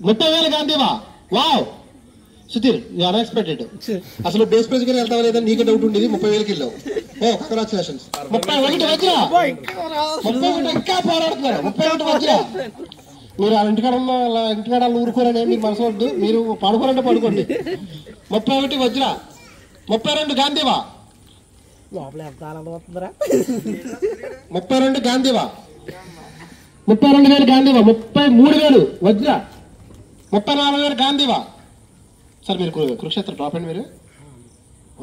30,000 Gandiva. Wow Sudhir, you unexpected. అసలు బేస్ ప్రైజ్ గా వెళ్తావా లేదా నీకు డౌట్ ఉండేది. 30,000 వెళ్ళావు. ఓ కంగ్రాచులేషన్స్. 31 వజ్ర. 31 ఇంకా పోరాడుతున్నారు. 31 వజ్ర. మీరు ఆ ఇంటికాడ ఉన్న ఇంటికాడ ఊరుకోరని మీకు మనసు వద్దు. మీరు పడుకోరంటే పడుకోండి. 31 వజ్ర. 32 గాంధీవా. లోపల ఎంత ఆనందం వస్తుందిరా. 32 గాంధీవా. 32,000 గాంధీవా. 33,000 వజ్ర. 34,000 గాంధీవా. సార్ మీరు కురుక్షేత్ర డ్రాప్ అండి. మీరు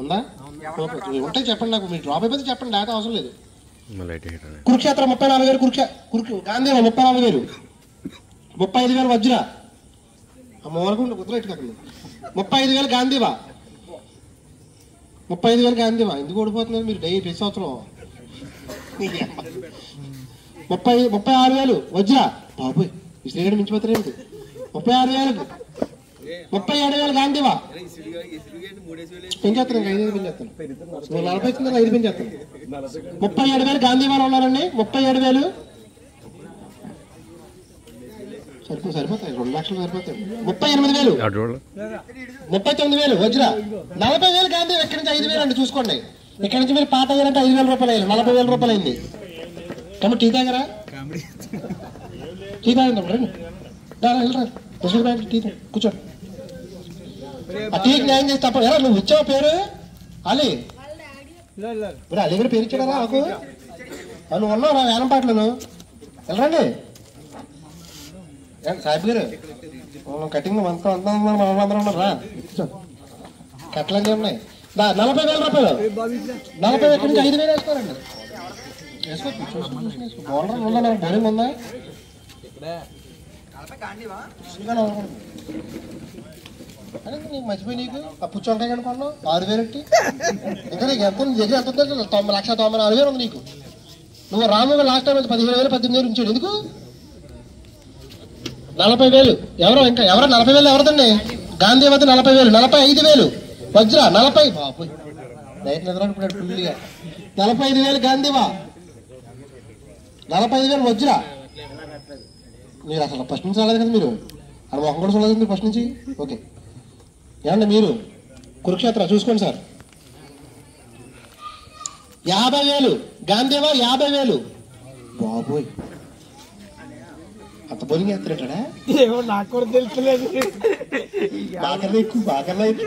ఉందా ఉంటే చెప్పండి నాకు. మీరు డ్రాప్ అయిపోతే చెప్పండి, లేకపోతే అవసరం లేదు. కురుక్షేత్ర 34,000 గాంధీవా. 34,000 35,000 వజ్ర. వరకు కుదర ఇటుకండి. 35,000 గాంధీవా. 35,000 గాంధీవా. ఎందుకు ఓడిపోతున్నారు మీరు డైలీ ప్రతి సంవత్సరం. 36,000 వజ్ర. బాబోయ్ విశ్లేషణ మించిపోతారేంటి. 36,000 37,000 గాంధీవా. పెంచేస్తాను 5,000 పెంచేస్తాను. 40 ఇచ్చిందా 5 పెంచేస్తాను. 37,000 గాంధీవాలు ఉన్నారండి. 37,000 సరిపోతాయి. 2 లక్షలు సరిపోతాయి. 38,000 39,000 వజ్ర. 40,000 గాంధీ. ఎక్కడి నుంచి 5,000 అండి చూసుకోండి. ఇక్కడ నుంచి మీరు పాట అయ్యారంటే 5,000 రూపాయలు అయ్యారు. 40,000 రూపాయలు అయింది. కాబట్టి టీ తాగరా. టీ తాగండి రండి. వెళ్ళరా టీ కూర్చో. ఆ టీకి న్యాయం చేసి తప్ప. ఎలా నువ్వు ఇచ్చావు పేరు అలీ. ఇప్పుడు అలీ కూడా పేరు ఇచ్చాడా నాకు. నువ్వు ఉన్నావు వేలం పాటలను. వెళ్ళరండి సాహిబ్ గారు. కటింగ్ అంతా అందరూ ఉన్నారా. కట్టలన్నీ ఉన్నాయి. 40,000 రూపాయలు. 40 ఎక్కడి నుంచి 5,000 వేసుకోరండి. వేసుకోవచ్చు. బౌలింగ్ ఉందా. నీకు మర్చిపోయి నీకు ఆ పుచ్చొంకాయ కనుకున్నావు 6,000 ఎట్టి. ఇంకా నీకు ఎంత దగ్గర ఎంత 1,96,000 ఉంది నీకు. నువ్వు రాము లాస్ట్ టైం 15,000 18,000 ఉంచాడు. ఎందుకు 40,000 ఎవరో ఇంకా ఎవరో 40,000 ఎవరిదండి. గాంధీ వద్ద 40,000. 45,000 వజ్ర. 40 బాబోయ్ నైట్ నిద్ర అనుకున్నాడు ఫుల్గా. 45,000 గాంధీవా. 45,000 వజ్ర. మీరు అసలు ఫస్ట్ నుంచి రాలేదు కదా. మీరు అక్కడ మొహం కూడా చూడలేదు మీరు ఫస్ట్ నుంచి. ఓకే ఏమండి మీరు కురుక్షేత్ర చూసుకోండి సార్. 50,000 గాంధీవా. 50,000 బాబోయ్ అంత బౌలింగ్ వేస్తాడా. నాకు కూడా తెలుసులేదు. బాకర్లో ఎక్కువ 50,000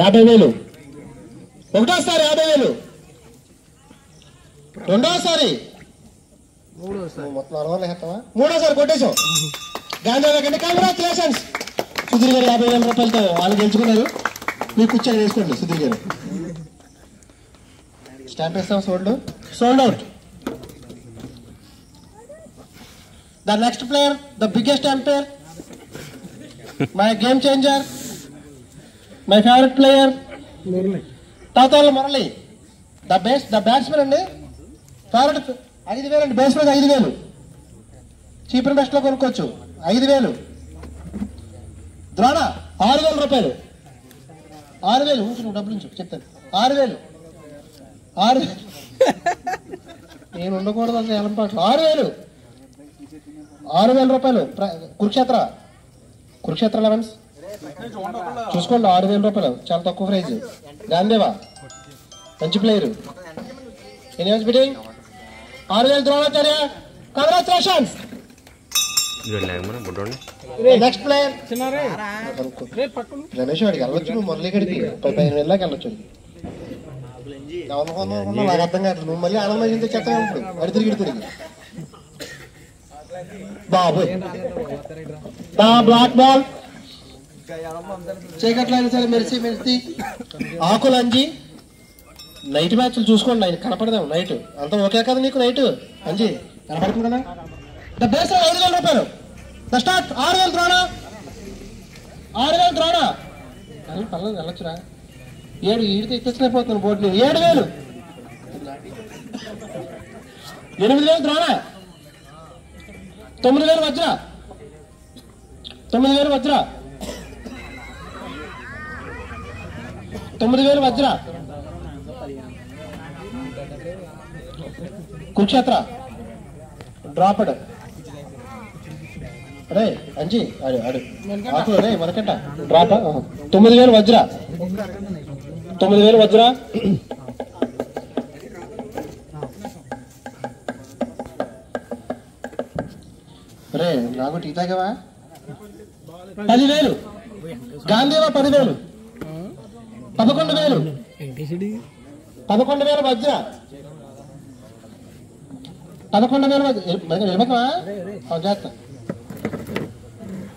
50,000 ఒకటోసారి. 50,000 రెండోసారి. మొత్తం 40,000 వేస్తావా. మూడోసారి కొట్టేశాం. గాంధీ కంటే కంగ్రాచులేషన్స్. సుధీర్ గారు 50,000 రూపాయలతో వాళ్ళు గెలుచుకున్నారు. మీకు కూర్చొని వేసుకోండి సుధీర్ గారు. స్టాంప్ వేస్తాం. Sold out. The next player, the biggest umpire, my game changer, my favourite player Tatala Murali. The batsmen అండి. ఫేవరెట్ 5,000 అండి. Base praise 5,000. Cheap and best లో కొనుక్కోవచ్చు. 5,000. ద్రోణ 6,000 రూపాయలు. 6,000 ఉంచు నువ్వు డబ్బులు ఉంచు చెప్తాను. 6,000 నేను ఉండకూడదు అంటే ఎలం పాటలు. 6,000 రూపాయలు. కురుక్షేత్ర 11 చూసుకోండి. 6,000 రూపాయలు చాలా తక్కువ ప్రైజ్. గాంధీవా మంచి player. Any was bidding 6,000 Dronacharya. Congratulations. Next player Ramesh వాడికి వెళ్ళొచ్చు. నువ్వు మురళీ గడికి 15,000 వెళ్ళొచ్చు. నాకు అర్థం కాదు. నువ్వు మళ్ళీ ఆనందం చెప్తా ఇప్పుడు అడి తిరిగి బాబోయ్. బ్లాక్ బాల్ చీకట్లైనా సరే మెరిసి ఆకులంజి నైట్ మ్యాచ్లు చూసుకోండి, ఆయన కనపడదాం నైట్ అంతా ఓకే కదా నీకు నైట్ అంజీ కనపడుతుంది కదా. ద బేస్ 5,000 రూపాయలు. The start 6,000 Drona, 6,000 Drona. పర్లేదు వెళ్ళొచ్చురా. 7 ఈడితే ఎక్కించలేకపోతున్నాను బోర్డు. 7,000, 8,000 ద్రోణ, 9,000 వజ్ర, 9,000 వజ్ర, 9,000 వజ్ర. కురుక్షేత్ర డ్రాప్డ్. రే అంజీ ఆడు ఆడు ఆకు రే మనకట్ట డ్రాప్. 9,000 వజ్ర, 9,000 వజ్ర. రే నాకు టీ తాగావా? 10,000 గాంధీవా, 10,000, 11,000, 11,000 వజ్ర, 11,000 వజ్ర. నిలబకమా చేస్తా.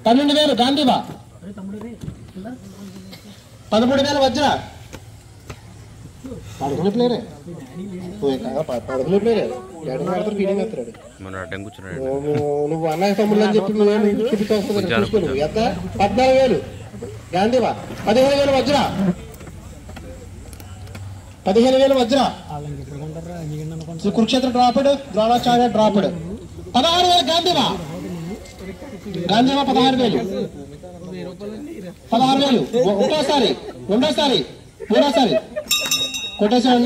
12,000 గాంధీవా, 13,000 వజ్ర. పడుకునే ప్లేయరే, పడుకునే ప్లేయరే. ఫీలింగ్ వస్తున్నాడు నువ్వు అన్నయ్య తమ్ముళ్ళు అని చెప్పి చూపిస్తావు. ఎంత? 14,000 గాంధీవా, 15,000 వజ్ర, 15,000 వజ్ర. Shri Kurukshetra dropped, Dronacharya dropped. 16,000 గాంధీవా, గాంధీవా 16,000, 16,000. ఒకటోసారి, రెండోసారి, మూడోసారి కొట్టేసాడు.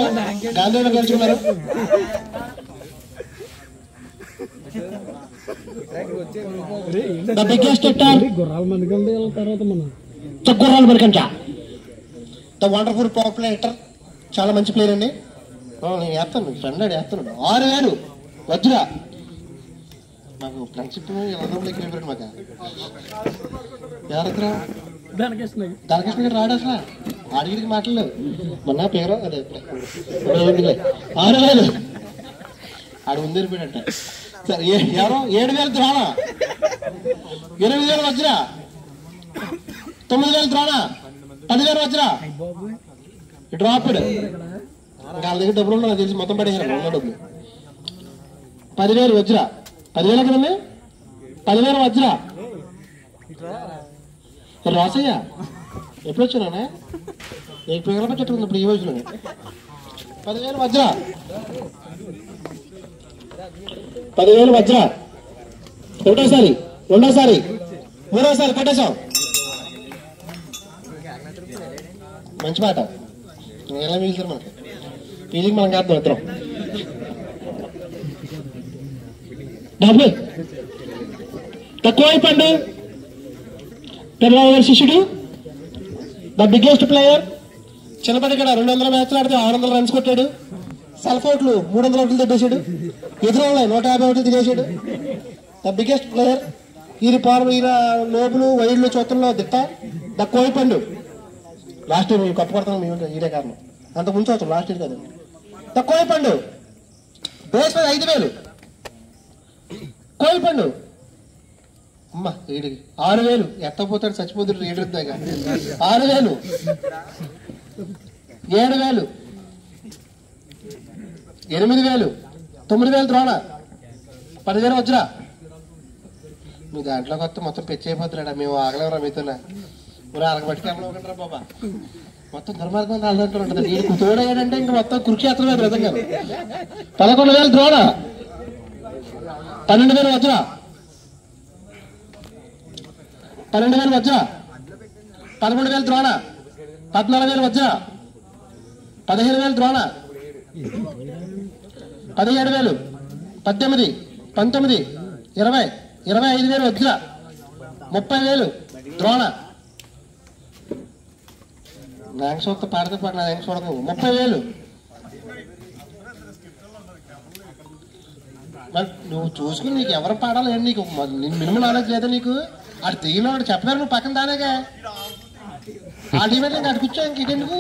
గాంధీలో గెలుచుకున్నారు. ద బిగ్గెస్ట్ హిట్టర్ గుర్రాల Manikanta, the wonderful popular hitter. చాలా మంచి ప్లేయర్ అండి. నేను వేస్తాను, ఫ్రెండ్ అడి వేస్తున్నాడు. 6,000 వజ్ర. నాకు ఫ్రెండ్షిప్ ఫేవరెట్ మాకు. ఎవరద్రా? ధనకృష్ణ గారు రాడు అసలు. ఆడికి మాట్లాడలేదు మొన్న పేరు అదే 6,000 ఆడు ముందు వెళ్ళిపోయాడంట. సరే ఎవరో 7,000 ద్రోణ, 8,000 వజ్ర, 9,000 ద్రోణ, 10,000 వజ్ర. డ్రాప్డ్. ఇంకా వాళ్ళ దగ్గర డబ్బులు నాకు తెలిసి మొత్తం పడేసారు ఉన్న డబ్బులు. 10,000 వజ్ర, 10,000 కదండి, 10,000 వజ్ర. రాసయ్య ఎప్పుడు వచ్చానా? నీకు పిల్లల చెట్టుకుంది ఇప్పుడు ఈ రోజులో. 10,000 వజ్ర, 10,000 వజ్ర. ఒకటోసారి, రెండోసారి, మూడోసారి కొట్టేశాం. మంచి మాట. ఎలా మిగులుతారు మనకి ఫీలింగ్ మనం కాదు మాత్రం. డబ్బు తక్కువ అయిపోండి. పెద్దవాళ్ళ శిష్యుడు, ద బిగ్గెస్ట్ ప్లేయర్. చిన్నపడి కూడా 200 మ్యాచ్లు ఆడితే 600 రన్స్ కొట్టాడు. సెల్ఫౌట్లు 300 ఓట్లు తిట్టేశాడు. ఎదురు 150 ఓట్లు తినేశాడు. The biggest player. ఈయన లోపులు వైడ్లు చోతుల్లో దిట్ట. ద కోయిపండు. లాస్ట్ టైం కొత్త పడతాను ఈడే కారణం. అంత ముందు సంవత్సరం లాస్ట్ ఇయర్ కదండి. The Koyipandu base 5,000. కోయిపండు అమ్మ వీడికి 6,000. ఎత్తపోతాడు చచ్చిపోతాడు ఏడుద్దాగా. 6,000, 7,000, 8,000, 9,000 ద్రోణ, 10,000 వజ్ర. మీ దాంట్లో కొత్త మొత్తం పెచ్చైపోతున్నాడా? మేము ఆగలేమరా మీతోనే. మరి అరగబట్టికెళ్ళకుండా బాబా. మొత్తం దుర్మార్గం రాళ్ళంటూ ఉంటుంది. వీడికి తోడయ్యాడంటే ఇంకా మొత్తం కురుక్షేత్రమే బ్రతంగా. 11,000 ద్రోణ, 12,000 వజ్ర, 12,000 వజ్ర, 13,000 ద్రోణ, 14,000 వజ్ర, 15,000 ద్రోణ, 17,000, 18, 19, 20, 25,000 వజ్ర, 30,000 ద్రోణ. నాకు చూస్తే పాడితే పాడిన నాకు చూడకు. 30,000. మరి నువ్వు చూసుకుని నీకు ఎవరు పాడాలి? నీకు మినిమం నాలెడ్జ్ లేదా నీకు? ఆడు తెగిన వాడు చెప్పలేరు. నువ్వు పక్కన దానేగా ఆ డిబేట్ ఇంకా అటు కూర్చో. ఇంక ఇదెందుకు?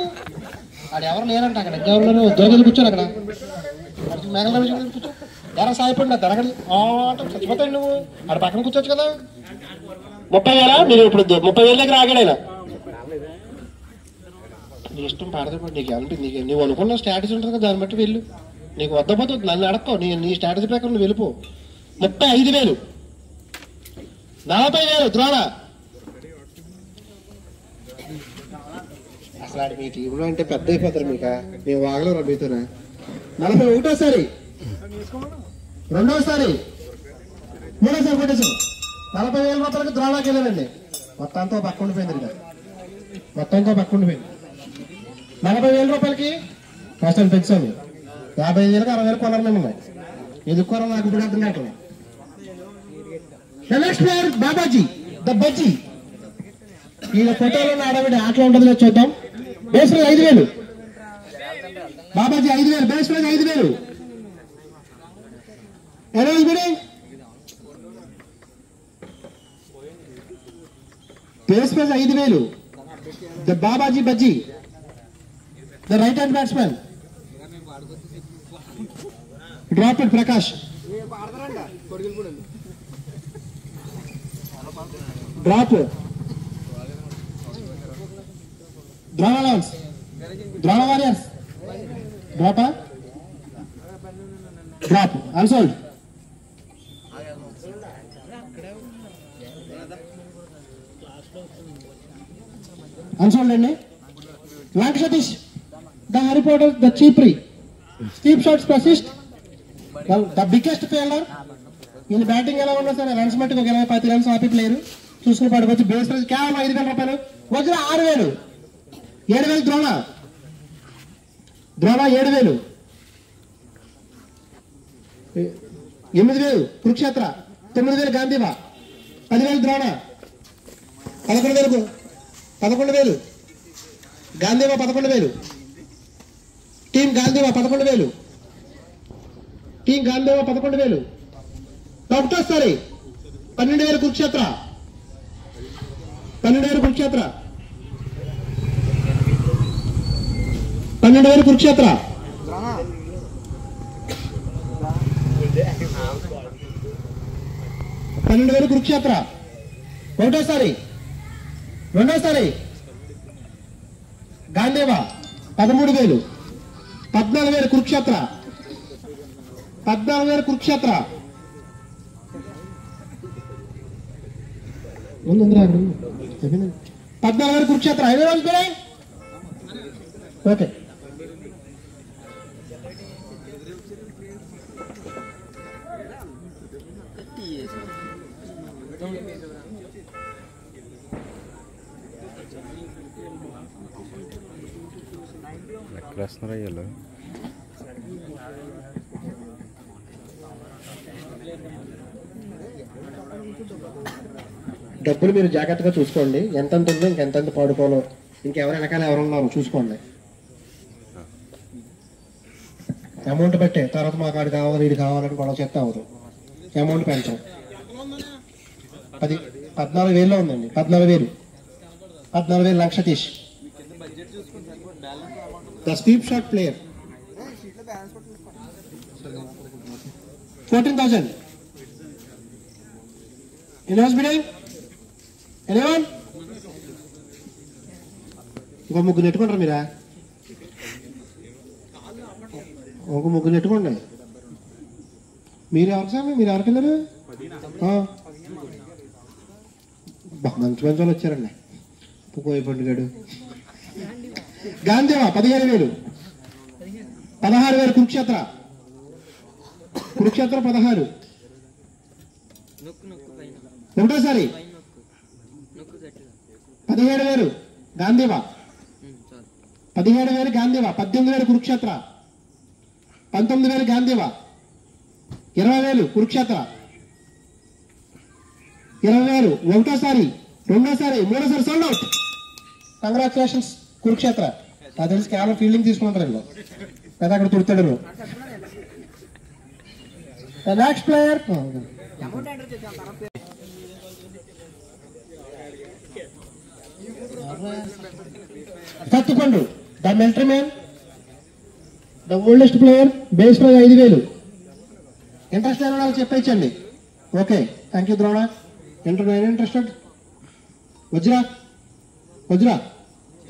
ఆడు ఎవరు లేరంట అక్కడ. ఎవరు ఉద్యోగాలు కూర్చోరు అక్కడ. మేఘల కూర్చో. ఎవరు సాయపడి దరగడి చచ్చిపోతాడు నువ్వు. ఆడు పక్కన కూర్చోచ్చు కదా. 30,000 మీరు ఇప్పుడు 30,000 దగ్గర ఆగాడు ఆయన. నీ ఇష్టం పాడతాడు. నీకు నీకు నువ్వు అనుకున్న స్ట్రాటజీ ఉంటుంది కదా, దాన్ని బట్టి వెళ్ళు. నీకు వద్దపోతే నన్ను అడక్కో, నీ స్ట్రాటజీ ప్రకారం నువ్వు వెళ్ళిపో. 35,000, 40,000 ద్రోణ. అసలు మీ టీంలో అంటే పెద్ద అయిపోతారు మీకు. మేము వాగలేరు మీతోనే. 41సారి, 2వసారి, 3వసారి కొట్టేసాం. 40,000 రూపాయలకి ద్రోణాకి వెళ్ళానండి. మొత్తంతో పక్క ఉండిపోయింది. మొత్తంతో పక్క ఉండిపోయింది. 40,000 రూపాయలకి ఫస్ట్ అని పెంచాము. 55,000కి 60,000 కొన్నారు మేము. ఎందుకు కొనం నాకు ఇప్పుడు అర్థం కావట్లేదు. Next player Babaji the Bajji. ఈయన ఫోటోలో ఆడబిడ్డ ఆటలో ఉంటుందో చూద్దాం. Base praise 5,000. Babaji 5,000. Base praise 5,000. Announce bidding. Base praise 5,000. The Babaji Bajji, the right hand batsmen. Drop it Prakash. Drop. Drona lions, Drona warriors. డ్రాపా, డ్రాప్. అన్సోల్డ్. అన్సోల్డ్ అండి. లాంక్ Satish the Harry Potter the చీప్రీ. స్టీప్ షాట్స్ ప్రసిస్ట్ ద బిగ్గెస్ట్ ఫీల్డర్. ఈయన బ్యాటింగ్ ఎలా ఉన్నా సరే runs మట్టుకు ఒక 20-30 రన్స్ ఆపి ప్లేయర్ చూసుకుని పడుకోవచ్చు. బేస్ ప్రైజ్ కేవలం 5,000 రూపాయలు. వజ్ర 6,000. 7,000 ద్రోణ. ద్రోణ 7,000. 8,000 కురుక్షేత్ర. 9,000 గాంధీవా. 10,000 ద్రోణ. 11,000 గాంధీవా. 11,000 టీం గాంధీవా. 11,000 టీం గాంధీవా. 11,000. ఒకటోసారి 12,000 కురుక్షేత్ర. 12,000 కురుక్షేత్ర. 12,000 కురుక్షేత్ర. 12,000 కురుక్షేత్ర. ఒకటోసారి. రెండోసారి గాంధీవా. 13,000. 14,000 కురుక్షేత్ర. 14,000 కురుక్షేత్ర. ముందు 14,000 కురుక్షేత్ర. ఓకే. ఎక్కడ డబ్బులు మీరు జాగ్రత్తగా చూసుకోండి. ఎంతెంత ఉందో ఇంకెంతెంత పాడుకోవాలో, ఇంకెవరు వెనకాల ఎవరు ఉన్నారో చూసుకోండి. అమౌంట్ బట్టే తర్వాత మాకు ఆడు కావాలి ఇది కావాలని గొడవ చేస్తే అవ్వదు. అమౌంట్ పెంచాం. 14,000 ఉందండి. 14,000. 14,000 లాంక్ Satish the sweep shot player. 14,000. ఇన్వాస్ బిడింగ్. ఎనీవన్? ఇంకో ముగ్గురు నెట్టుకుంటారు మీరా? ఒక ముగ్గురు నెట్టుకోండి. మీరు ఎవరు సార్? మీరు ఎవరికి వెళ్ళారు? మంచి మంచి వాళ్ళు వచ్చారండి. పోయి పండుగడు. గాంధీవా 15,000. 16,000 కురుక్షేత్ర. 16. ఒకటోసారి 17,000 గాంధీవా. 17,000 గాంధీవా. 18,000 కురుక్షేత్ర. 19,000 గాంధీవా. 20,000 కురుక్షేత్ర. 20,000. ఒకటోసారి, రెండోసారి, మూడోసారి సోల్డ్ అవుట్. కంగ్రాచులేషన్స్ కురుక్షేత్ర. నాకు తెలిసి కేవలం ఫీల్డింగ్ తీసుకుంటారు. లేదా అక్కడ తుడతాడు. Next player Sattupandu the military man, the oldest player. Base praise 5,000. Interest లేని వాళ్ళు చెప్పేచ్చండి. Okay, thank you Drona. Interested? Vajra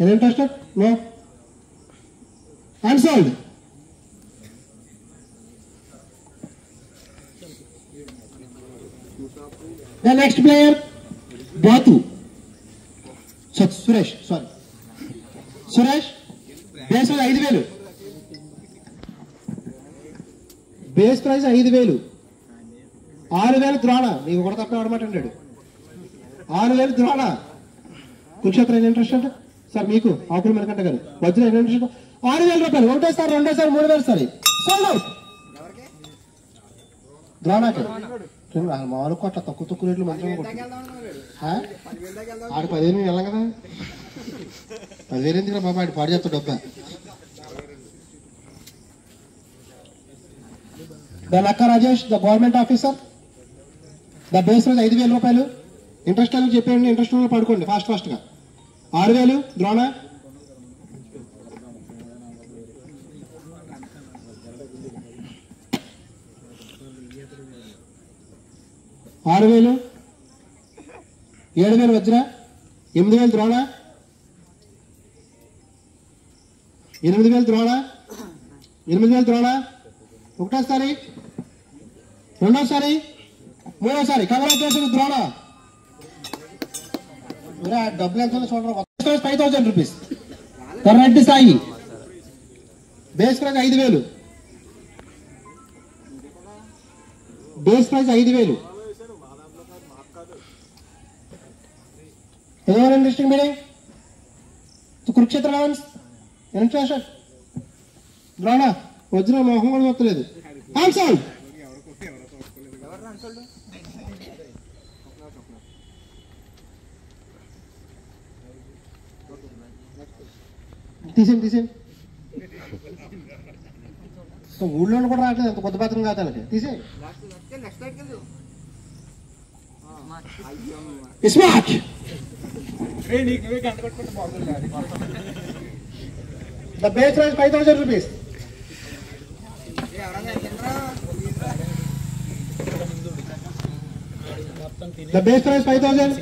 ఎన్ interested? No. Unsold. The next player Bathu Suresh. Sorry Suresh. Base praise 5,000. Base praise 5,000. 6,000 Drona. నీకు కూడా తప్ప ఎవడమాట అంటాడు. 6,000 ద్రోణ. కురుక్షేత్రం ఎన్ని ఇంట్రెస్ట్ అంటే సార్ మీకు ఆకులు మెరకంట గారు వజ్రం ఎన్ని ఇంట్రెస్ట్ 6,000 రూపాయలు. ఒకటేసారి రెండోసారి మూడోసారి సోల్డ్ అవుట్. ద్రోణకి మామూలు కొట్ల తక్కువ తక్కువ రేట్లు మంచిగా ఆడు 10,000 వెళ్ళాం కదా. 10,000 ఎందుకు బాబా ఆడు పాడు చేస్తాడు డబ్బా. The Nakka Rajesh the government officer. The base praise 5,000 రూపాయలు. ఇంట్రెస్ట్ అని చెప్పేయండి. ఇంట్రెస్ట్ పడుకోండి ఫాస్ట్ గా. 6,000 ద్రోణ. ఆరు 7,000 వజ్ర. 8,000 ద్రోణ. 8,000 ద్రోణ. 8,000 ద్రోణ. ఒకటోసారి రెండోసారి మూడోసారి కంగ్రాచులేషన్ ద్రోణ. డబ్బులు ఎంత చూడండి. 5,000 rupees. Karreddy Sai. Base praise 5,000. Base praise 5,000. District meeting Kurukshetra elevens interest Drona. Vajra మొహం కూడా మొత్తలేదు. ఆన్సర్ తీసేయండి. ఊళ్ళో కూడా రావట్లేదు. అంత కొత్త పత్రం కాదు తనకి. తీసేయండి. Smart. The base praise 5,000 rupees. The base praise 5,000.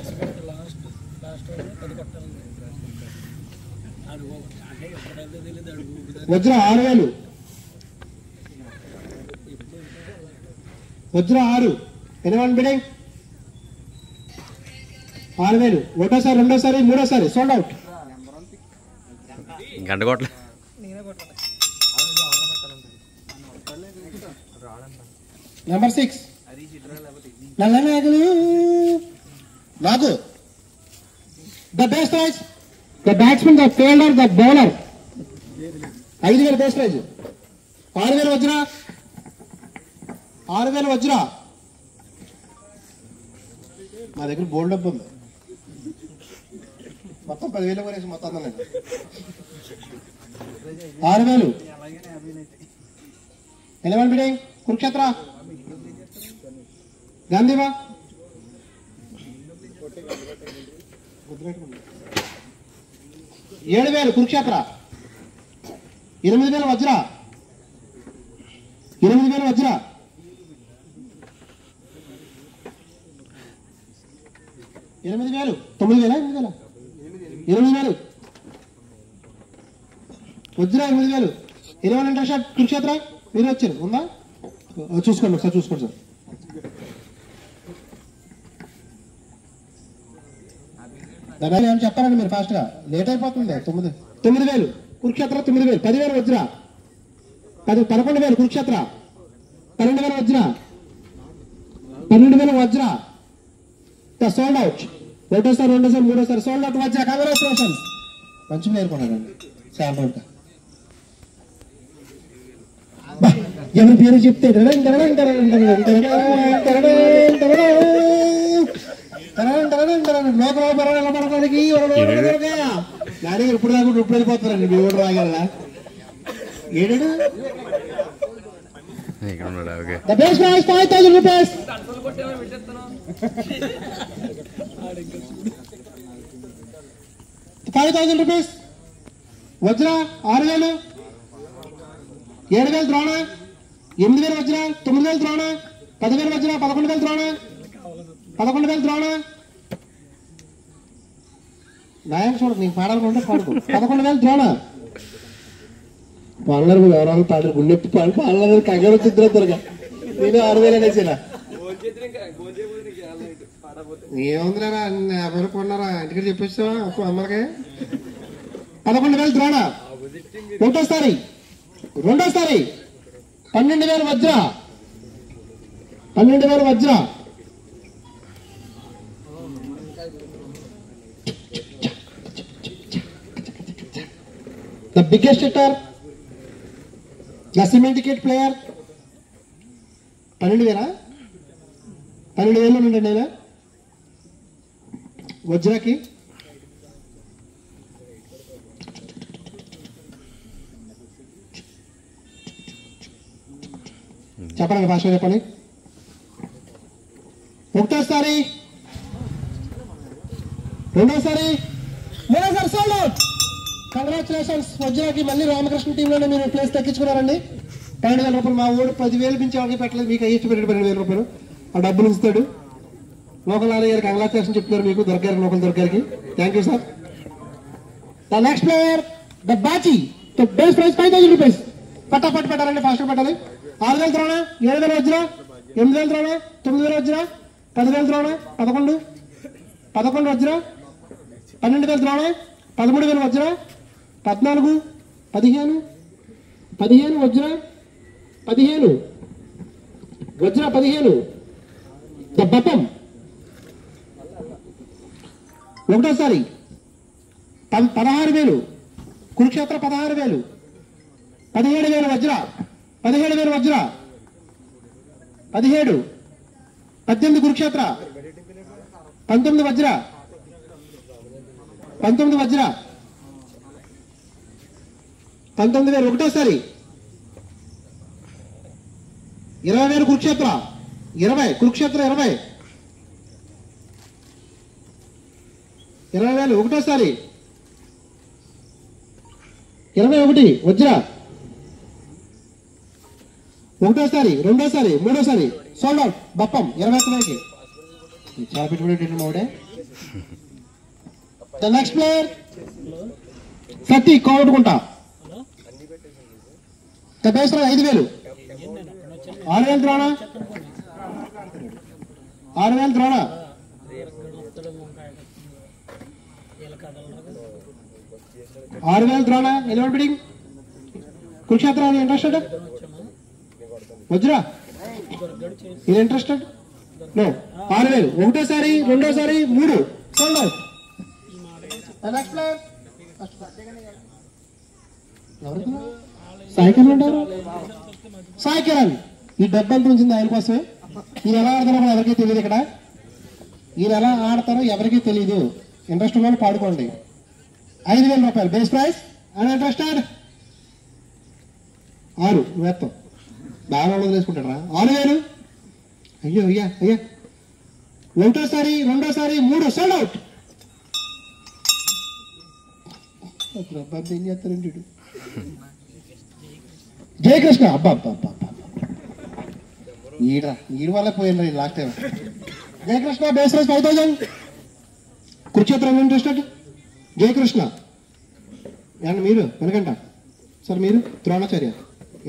Vajra 6,000. Vajra 6. Anyone bidding 6,000. ఒకటోసారి రెండోసారి మూడోసారి సోల్డ్ అవుట్. గంట కొట్ల నెంబర్ 6 నల్లనాగులు నాకు. The base prize the batsmen the fielder the bowler 5,000 base prize. 6,000 Vajra. 6,000 వజ్ర. మా దగ్గర బోల్డ్ డబ్బు ఉంది. మొత్తం 10,000 కొనేసి మొత్తం అందలేదు. 6,000. Eleven bidding Kurukshetra Gandiva. 7,000 Kurukshetra. 8,000 Vajra. 8,000 Vajra. 8,000 9,000 8,000 Vajra. 8,000. 11 interest Kurukshetra. మీరు వచ్చారు ఉందా చూసుకోండి ఒకసారి చూసుకోండి సార్. దాని ఏమైనా చెప్పారండి మీరు ఫాస్ట్ గా. లేట్ అయిపోతుంది. 9,000 కురుక్షేత్ర. 9,000. 10,000 వజ్ర. 11,000 కురుక్షేత్ర. 12,000 వజ్ర. 12,000 వజ్ర. Sold out. ఒకటోసారి రెండోసారి మూడోసారి సోల్డ్ అవుట్ వజ్ర. కంగ్రాచులేషన్స్. మంచిగా నేర్కొన్నారండి. చాలా ఉంటా ఎవరి పేరు చెప్తే లోకలోపడానికి నాని ఇప్పుడు దాకా ఇప్పుడు వెళ్ళిపోతారండి. మీ ఊరు రాగలరా ఏడు. The best prize 5,000 rupees. 5,000 rupees. వజ్ర 6,000. 7,000 ద్రోణ. 8,000 వజ్ర. 9,000 ద్రోణ. 10,000 వజ్ర. 11,000 ద్రోణ. 11,000 ద్రోణ. నాయన చూడు నీకు పాడాలనుకుంటే పాడుకో. 11,000 ద్రోణ. వాళ్ళని ఎవరైనా తాడు గుండెప్పి వాళ్ళ కంగారు వచ్చిద్దరు త్వరగా నేను 6,000 అనేసినా ఏముందిరా 50 రూపాయలు కొన్నారా ఇంటికి చెప్పేస్తావా అమ్మలకి 11,000 ద్రోణ ఒకటోసారి రెండోసారి 12,000 వజ్ర 12,000 వజ్ర the biggest hitter the syndicate player 12,000 ఉండండి నేను వజ్రకి చెప్పండి భాష చెప్పండి ఒకటోసారి రెండోసారి మూడోసారి సోల్డ్ అవుట్ కంగ్రాచులేషన్స్ వజ్రాకి మళ్ళీ రామకృష్ణ టీంలోనే మీరు ప్లేస్ తగ్గించుకున్నారండి 12,000 రూపాయలు మా ఓడి 10,000 మించి వాళ్ళకి పెట్టలేదు మీకు అయ్యి పెట్టాడు 12,000 రూపాయలు ఆ డబ్బులు ఇస్తాడు లోకల్ నాన్న గారికి కంగ్రాచులేషన్ చెప్తున్నారు మీకు దొరికారు లోకల్ దొరికారికి thank you sir the next player the Bachi base price 5,000 rupees పట్టాపట్టు పెట్టాలండి ఫాస్ట్ పెట్టాలి 6,000 ద్రోణ 7,000 వజ్ర 8,000 ద్రోణ 9,000 వజ్ర 10,000 ద్రోణ 11 వజ్ర 12,000 ద్రోణ 13,000 వజ్ర 14 15 వజ్ర 15 ద బటం ఒకటోసారి 16,000 కురుక్షేత్ర 16,000 17,000 వజ్ర 17,000 వజ్ర 17 18 కురుక్షేత్ర 19 వజ్ర 19,000 ఒకటోసారి 20,000 కురుక్షేత్ర 20 ఒకటోసారి 21 వజ్ర ఒకటోసారి రెండోసారి మూడోసారి సోల్డ్ అవుట్ బప్పం 21,000కి చాలా పెట్టుబడి మోడే ద నెక్స్ట్ ప్లేయర్ సత్తి కోవట్టుకుంటా బేస్లో 5,000 6,000 Drona 6,000 Drona 6,000 Drona eleven bidding Kurukshetra interested Vajra ఇది ఇంట్రెస్టెడ్ నో 6,000 ఒకటోసారి రెండోసారి 3 sold out next player Sai Kiran ఈ డబ్బంతా ఉంచింది ఆయన కోసమే ఈయన ఎలా ఆడతారో ఎవరికీ తెలియదు ఇక్కడ ఈయన ఎలా ఆడతారో ఎవరికీ తెలియదు ఇంట్రెస్ట్ ఉన్న పాడుకోండి 5,000 రూపాయలు బేస్ ప్రైస్ అండ్ ఇంట్రెస్టెడ్ 6 వేస్తాం బాగా తీసుకుంటారా 6,000 అయ్యా ఒకటోసారి రెండోసారి 3 సోల్డ్ అవుట్ ఏం చేస్తారండి జయకృష్ణ అబ్బా ఈడు వల్ల పోయింది last time Jayakrishna base price 5,000 Kurukshetram interested Jayakrishna and మీరు వెనకంట సార్ మీరు ద్రోణాచార్య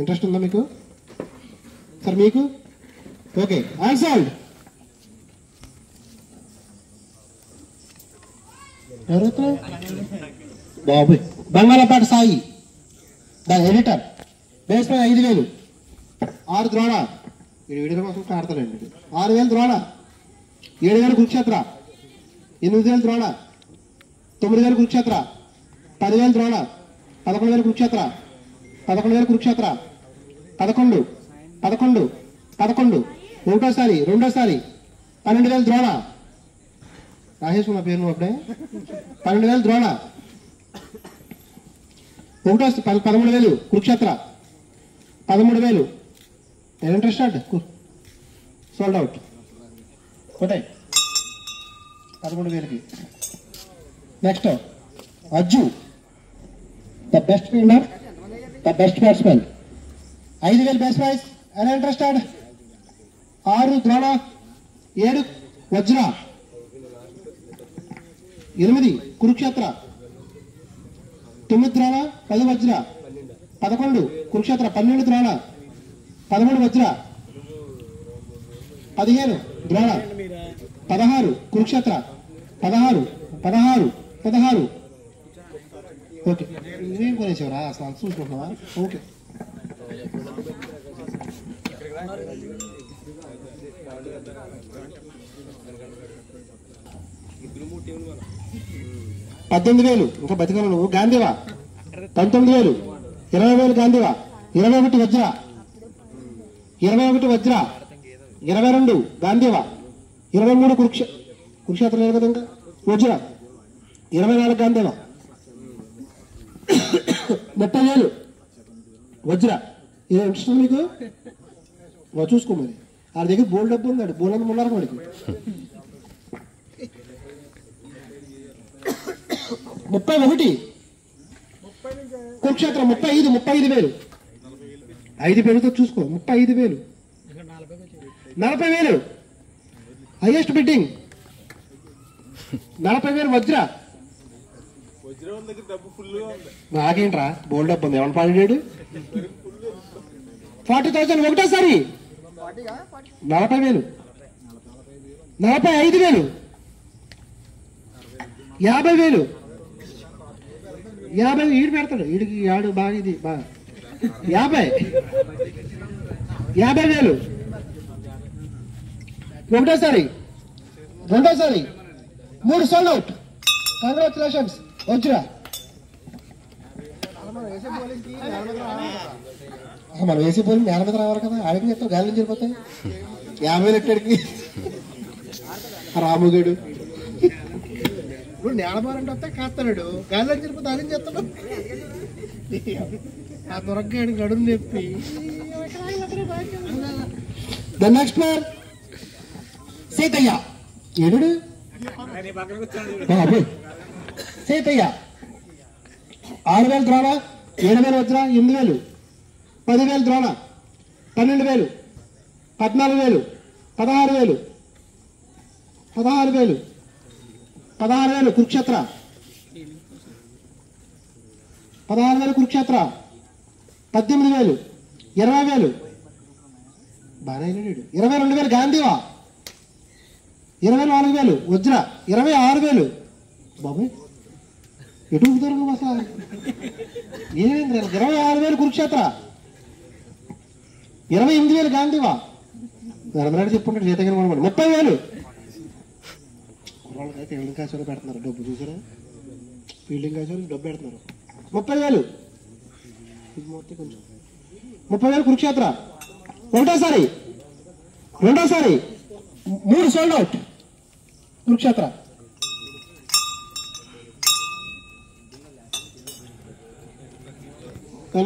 ఇంట్రెస్ట్ ఉందా మీకు సార్ మీకు ఓకే ఆన్సర్డ్ ఎవరు బాబు Bangalapati Sai the editor base పై 5,000 6 ద్రోణ వీడియో కోసం ఆడతాడండి 6,000 ద్రోణ 7,000 కురుక్షేత్ర 8,000 ద్రోణ 9,000 కురుక్షేత్ర 10,000 ద్రోణ 11,000 కురుక్షేత్ర 11,000 కురుక్షేత్ర 11 ఒకటోసారి రెండోసారి 12,000 ద్రోణ రాసేసుకున్న పేరు నువ్వు అప్పుడే 12,000 ద్రోణ ఒకటో 13,000 కురుక్షేత్ర 13,000 ఇంట్రెస్టెడ్ సోల్డ్ అవుట్ ఒకటే 13,000కి next Ajju the best fielder the best batsmen 5,000 best price and interested 6 Drona 7 Vajra 8 Kurukshetra 9 Drona 10 Vajra 11 Kurukshetra, 12 Drona, 13 Vajra, 15 Drona, 16 Kurukshetra, 16 okay. ఇవేం కొనేసావరా అసలు అంత చూసుకుంటున్నావా? ఓకే. $18,000 ఇంకా బతికలు నువ్వు. గాంధీవా 19,000, 20,000 గాంధీవా, 21 వజ్ర, 22 గాంధీవా, 23 కురుక్షేత్రం లేదు కదా ఇంకా వజ్ర, 24 గాంధీవా, 30,000 వజ్ర. ఇది ఇష్టం మీకు? చూసుకో మరి. ఆ దగ్గర బోల్డ్ డబ్బు ఉన్నాడు, బోల్డ్ ఉన్నారు వాడికి. 31 కురుక్షేత్రం, 35,000 5 పెరుగుతో చూసుకో. 35,000, 40,000 హైయెస్ట్ బిడ్డింగ్, 40,000 వజ్ర. నాకేంట్రా బోల్డ్ డబ్బు ఉంది, ఏమన్నా పాడాడు? 40,000 ఒకటేసారి, 40,000, 45,000, 50,000, 50 ఈడు పెడతాడు. ఈడికి ఆడు బాగా ఇది బాగా 50,000 ఒకటోసారి, రెండోసారి, 3 సోల్డ్ అవుట్. కంగ్రాచులేషన్స్ వజ్ర. మనం వేసే పోలి నేల మీద రావాలి కదా, ఆడికి చెప్తాం గాలి నుంచి వెళ్ళిపోతాయి. 50,000 ఎక్కడికి రాముగడు ఇప్పుడు నేలబారంటే వస్తే కాస్తాడు, గాలి నుంచి వెళ్ళిపోతే ఆడికి చెప్తాడు. ఆ దొరకగాడు గడువు చెప్పి. The next player Seethayya. ఏడు సీతయ్య 6,000 ద్రోణ, 7,000 వజ్ర, 8,000, 10,000 ద్రోణ, 12,000, 14,000, 16,000, 16,000 కురుక్షేత్ర, 18,000 20,000 బాగా 22,000 గాంధీవా, 24,000 వజ్ర, 26,000. బాబాయ్ ఎటు ఊగుతారు నువ్వు అసలు? ఏమైంది? 26,000 కురుక్షేత్ర, 28,000 గాంధీవా. నరమరాడు చెప్పుకుంటాడు జీతగిన 30,000. కుర్రాళ్ళకైతే ఫీల్డింగ్ కాసేవాళ్ళు పెడుతున్నారు డబ్బు, చూసారా? ఫీల్డింగ్ కాసేవాళ్ళు డబ్బు పెడుతున్నారు. 30,000 కొంచెం 30,000 కురుక్షేత్ర, ఒకటోసారి, రెండోసారి, 3 sold out Kurukshetra.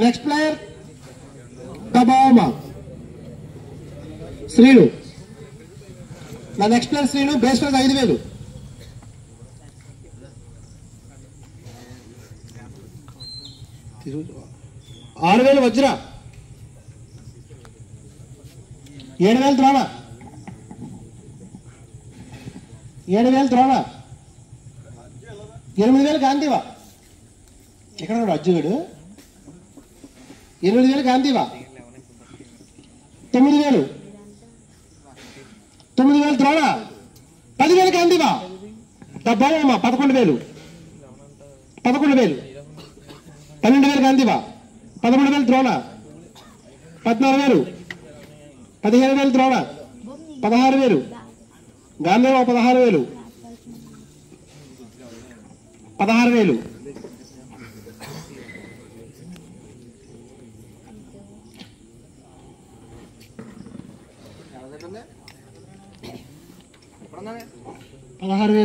Next player తబామా శ్రీను. నా next player Srinu. Base praise 5,000. $6,000 వజ్ర, 7,000 ద్రోణ, 8,000 గాంధీవా. ఎక్కడ అజ్జుగడు? 8,000 గాంధీవా, 9,000 ద్రోణ, 10,000 గాంధీవా. డబ్బామా 11,000, 12,000 గాంధీవా, 13,000 ద్రోణ, 14,000, 15,000 ద్రోణ, 16,000 గాంధీవా, 16,000, 16,000.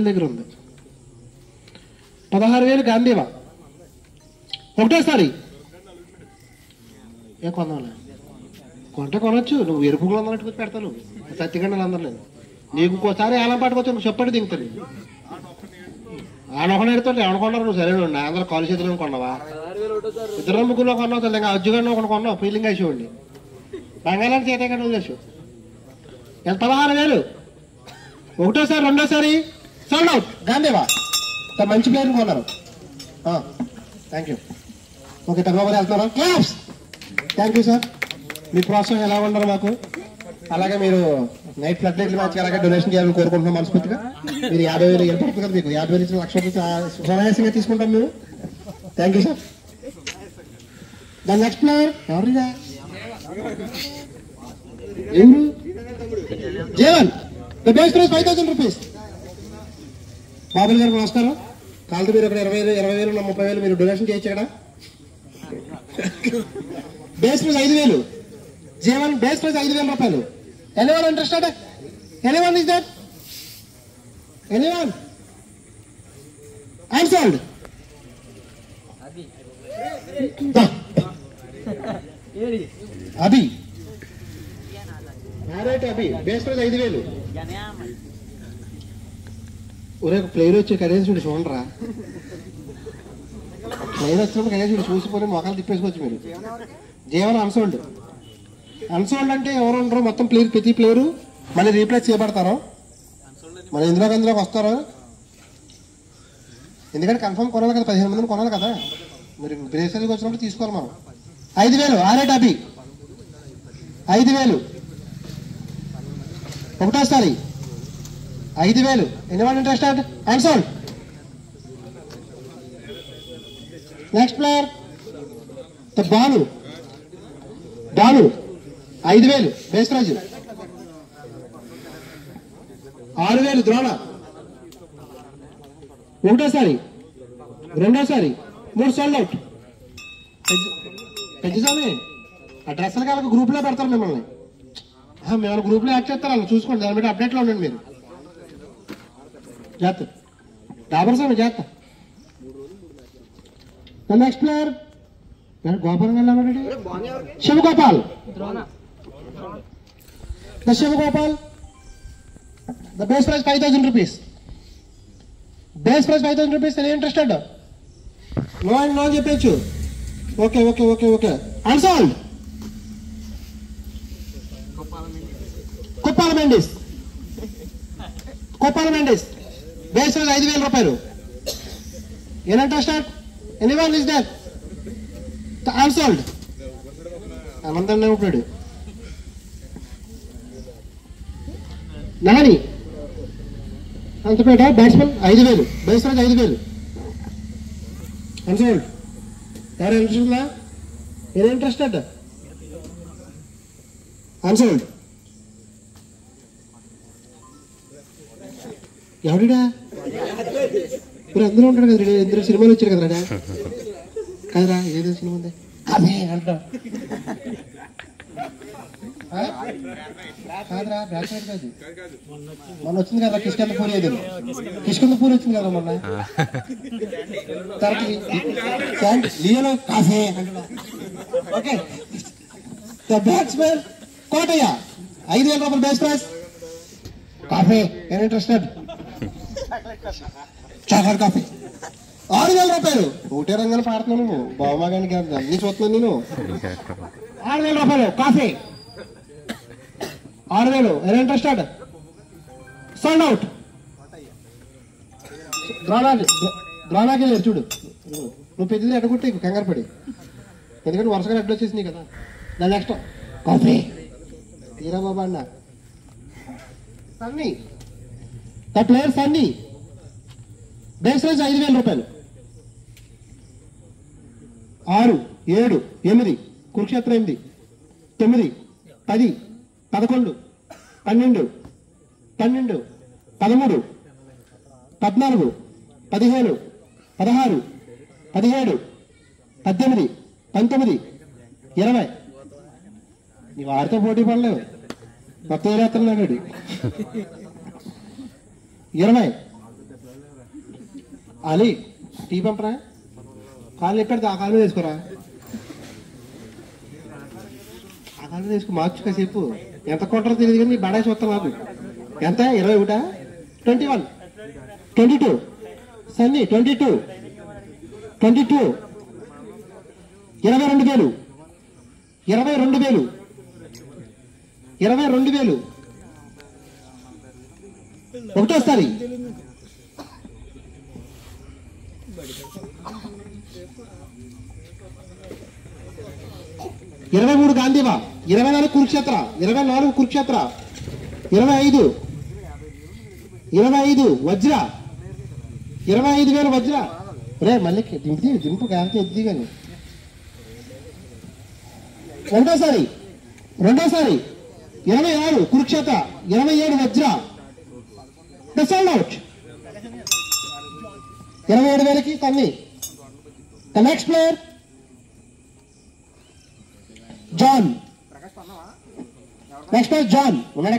దగ్గర ఉంది. 16,000 గాంధీవా. ఒకటేసారి ఏ కొనాలి? కొంట కొనొచ్చు, నువ్వు ఎరుపులు అందరూ పెడతాను. సత్తిగండలు అందరూ నీకు ఇంకోసారి ఏలం పట్టుకొచ్చి నువ్వు చెప్పండి దిగుతుంది. ఆడొకనే ఎడుతుంటే ఎవరు కొన్నారు? నువ్వు సరే అందరూ కాలు చేతులు కొన్నావా? 2 ముగ్గురులో కొన్నావు. ఇంకా అజ్జుగండి ఒకటి కొన్నావు, ఫీలింగ్ వేసేవాడిని. బంగాళాన్ని చేతగండి వదిలేసావు. 16,000 ఒకటోసారి, రెండోసారి సోల్డ్ అవుట్ గాంధీవా. మంచి ప్లేయర్ కొన్నారు. Thank you. ఓకే, టర్నోవర్ వెళ్తున్నారా? క్లాప్స్. Thank you sir. మీ ప్రోత్సాహం ఎలా ఉండరు మాకు. అలాగే మీరు నైట్ ఫ్లడ్ లైట్ల మ్యాచ్కి అలాగే డొనేషన్ చేయాలని కోరుకుంటున్నాం మనస్ఫూర్తిగా. మీరు 50,000 ఎంత పడుతుంది కదా మీకు? 50,000 నుంచి 1,00,000 సునాయాసంగా తీసుకుంటాం మేము. Thank you sir. దాని నెక్స్ట్ ప్లేయర్ ఎవరు? Jeevan. The base price 5,000 rupees. Babul గారు నమస్కారం. కాదు మీరు అక్కడ 20,000 30,000 మీరు డొనేషన్ చేయొచ్చు ఇక్కడ. Base price 5,000. Jeevan base price 5,000 రూపాయలు. Anyone interested? Anyone is that? Anyone? Answered. Abhi. Abhi base price 5,000. ఒరే ప్లేయర్ వచ్చి కనీసం చూడు చూడరా. ప్లేయర్ వచ్చినప్పుడు కనీసం చూసిపోయి మొక్కలు తిప్పేసుకోవచ్చు మీరు. జీవన్ అన్సోల్డ్. అన్సోల్డ్ అంటే ఎవరు ఉండరు, మొత్తం ప్లేయర్ ప్రతి ప్లేయరు మళ్ళీ రీప్లేస్ చేయబడతారు. మళ్ళీ ఇందులోకి వస్తారు. ఎందుకంటే కన్ఫర్మ్ కొనాలి కదా, 15 మందిని కొనాలి కదా. మరి బ్రేసరీకి వచ్చినప్పుడు తీసుకోవాలి మనం. 5,000. ఆరేట్ అభి 5,000. ఒకటోసారి 5,000. Anyone interested? Unsold. Next player the Balu. 5,000 base prize. 6,000 Drona. ఒకటోసారి, రెండోసారి, 3 సోల్డ్ అవుట్. పెంచుసామి ఆ డ్రెస్సుల కాలకు గ్రూప్ లో పెడతారు మిమ్మల్ని. మిమ్మల్ని గ్రూప్ లో యాడ్ చేస్తారు. వాళ్ళు చూసుకోండి, దాని బట్టి అప్డేట్ లో ఉండండి మీరు. జాగ్రత్త. డాబర్ స్వామి జాగ్రత్త. Next player Gopal Shivagopal. The Shivagopal. The base price 5,000 rupees. Base price 5,000 rupees. నేను ఇంట్రెస్టెడ్? నో అండ్ నో అని చెప్పచ్చు. Okay okay okay okay. Unsold. Koppala Mendis. Base price 5,000 రూపాయలు. ఏం interested? Anyone is that? Unsold. అనంతంగా ఉంటాడు. Nani Antapeta batsmen 5,000. Base price 5,000. Unsold. ఎవరు ఇంట్రెస్టెడ్? ఏం interested? అన్సాల్డ్. ఎవరిడా? మీరు అందరూ ఉంటాడు కదా. ఇద్దరు సినిమాలు వచ్చారు కదరా. కదరా ఏదో సినిమా ఉంది అదే అంట. కాదురా బ్యాక్ సైడ్ కాదు. మొన్న వచ్చింది కదా కిష్కందపూరి. ఏదో కిష్కందపూరి వచ్చింది కదా మొన్న. లియోలో cafe. Okay. The batsmen Kotaiah 5,000 రూపాయలు బేస్ ప్రైస్. కాఫే ఏం ఇంట్రెస్టెడ్? చాక్లెట్ కాఫీ 6,000 రూపాయలు. ఒకటే రంగాన్ని పాడుతున్నాను నువ్వు. బావమాగానికి అన్ని చూస్తున్నాను నేను. 6,000 రూపాయలు కాఫీ. 6,000. ఏం ఇంట్రెస్టెడ్? Sold out. ద్రోణాకి లేదు చూడు. నువ్వు పెద్దది ఎడగొట్టి కంగారు పడి, ఎందుకంటే వరుసగా అడ్డు వచ్చేసింది కదా. దాని నెక్స్ట్ కాఫీ తీరా బాబా అన్న. Sunny. The player Sunny. Base price 5,000 రూపాయలు. 6, 7, 8 కురుక్షేత్ర 8, 9, 10, 11, 12, 13, 14, 16, 17, 16, 17, 18, 19, 20. నీవు ఆడితో పోటీ పడలేవు. మొత్తం ఏరేస్తున్నాడు 20. అలీ టీ పంపరా. కాళ్ళు ఎప్పెడితే ఆ కాలు మీద వేసుకోరా. ఆ కాలు మీద వేసుకో. మార్చు కాసేపు. ఎంత కొంటారో తెలియదు కానీ నీ బడాయి చూస్తాం నాకు. ఎంత? 21, 21, 22. సన్నీ 22, 22, 22,000, 22,000, 22,000. ఒకటోసారి 23 గాంధీవా, 24 కురుక్షేత్ర, 24 కురుక్షేత్ర, 25 వజ్ర, 25,000 వజ్ర. రే మళ్ళీ దింపు కాకపోతే ఎద్ది కానీ. రెండోసారి 26 కురుక్షేత్ర, 27 వజ్ర. Sold out. 27,000కి తన్ని. The next player John. Next player John ఉన్నాడు.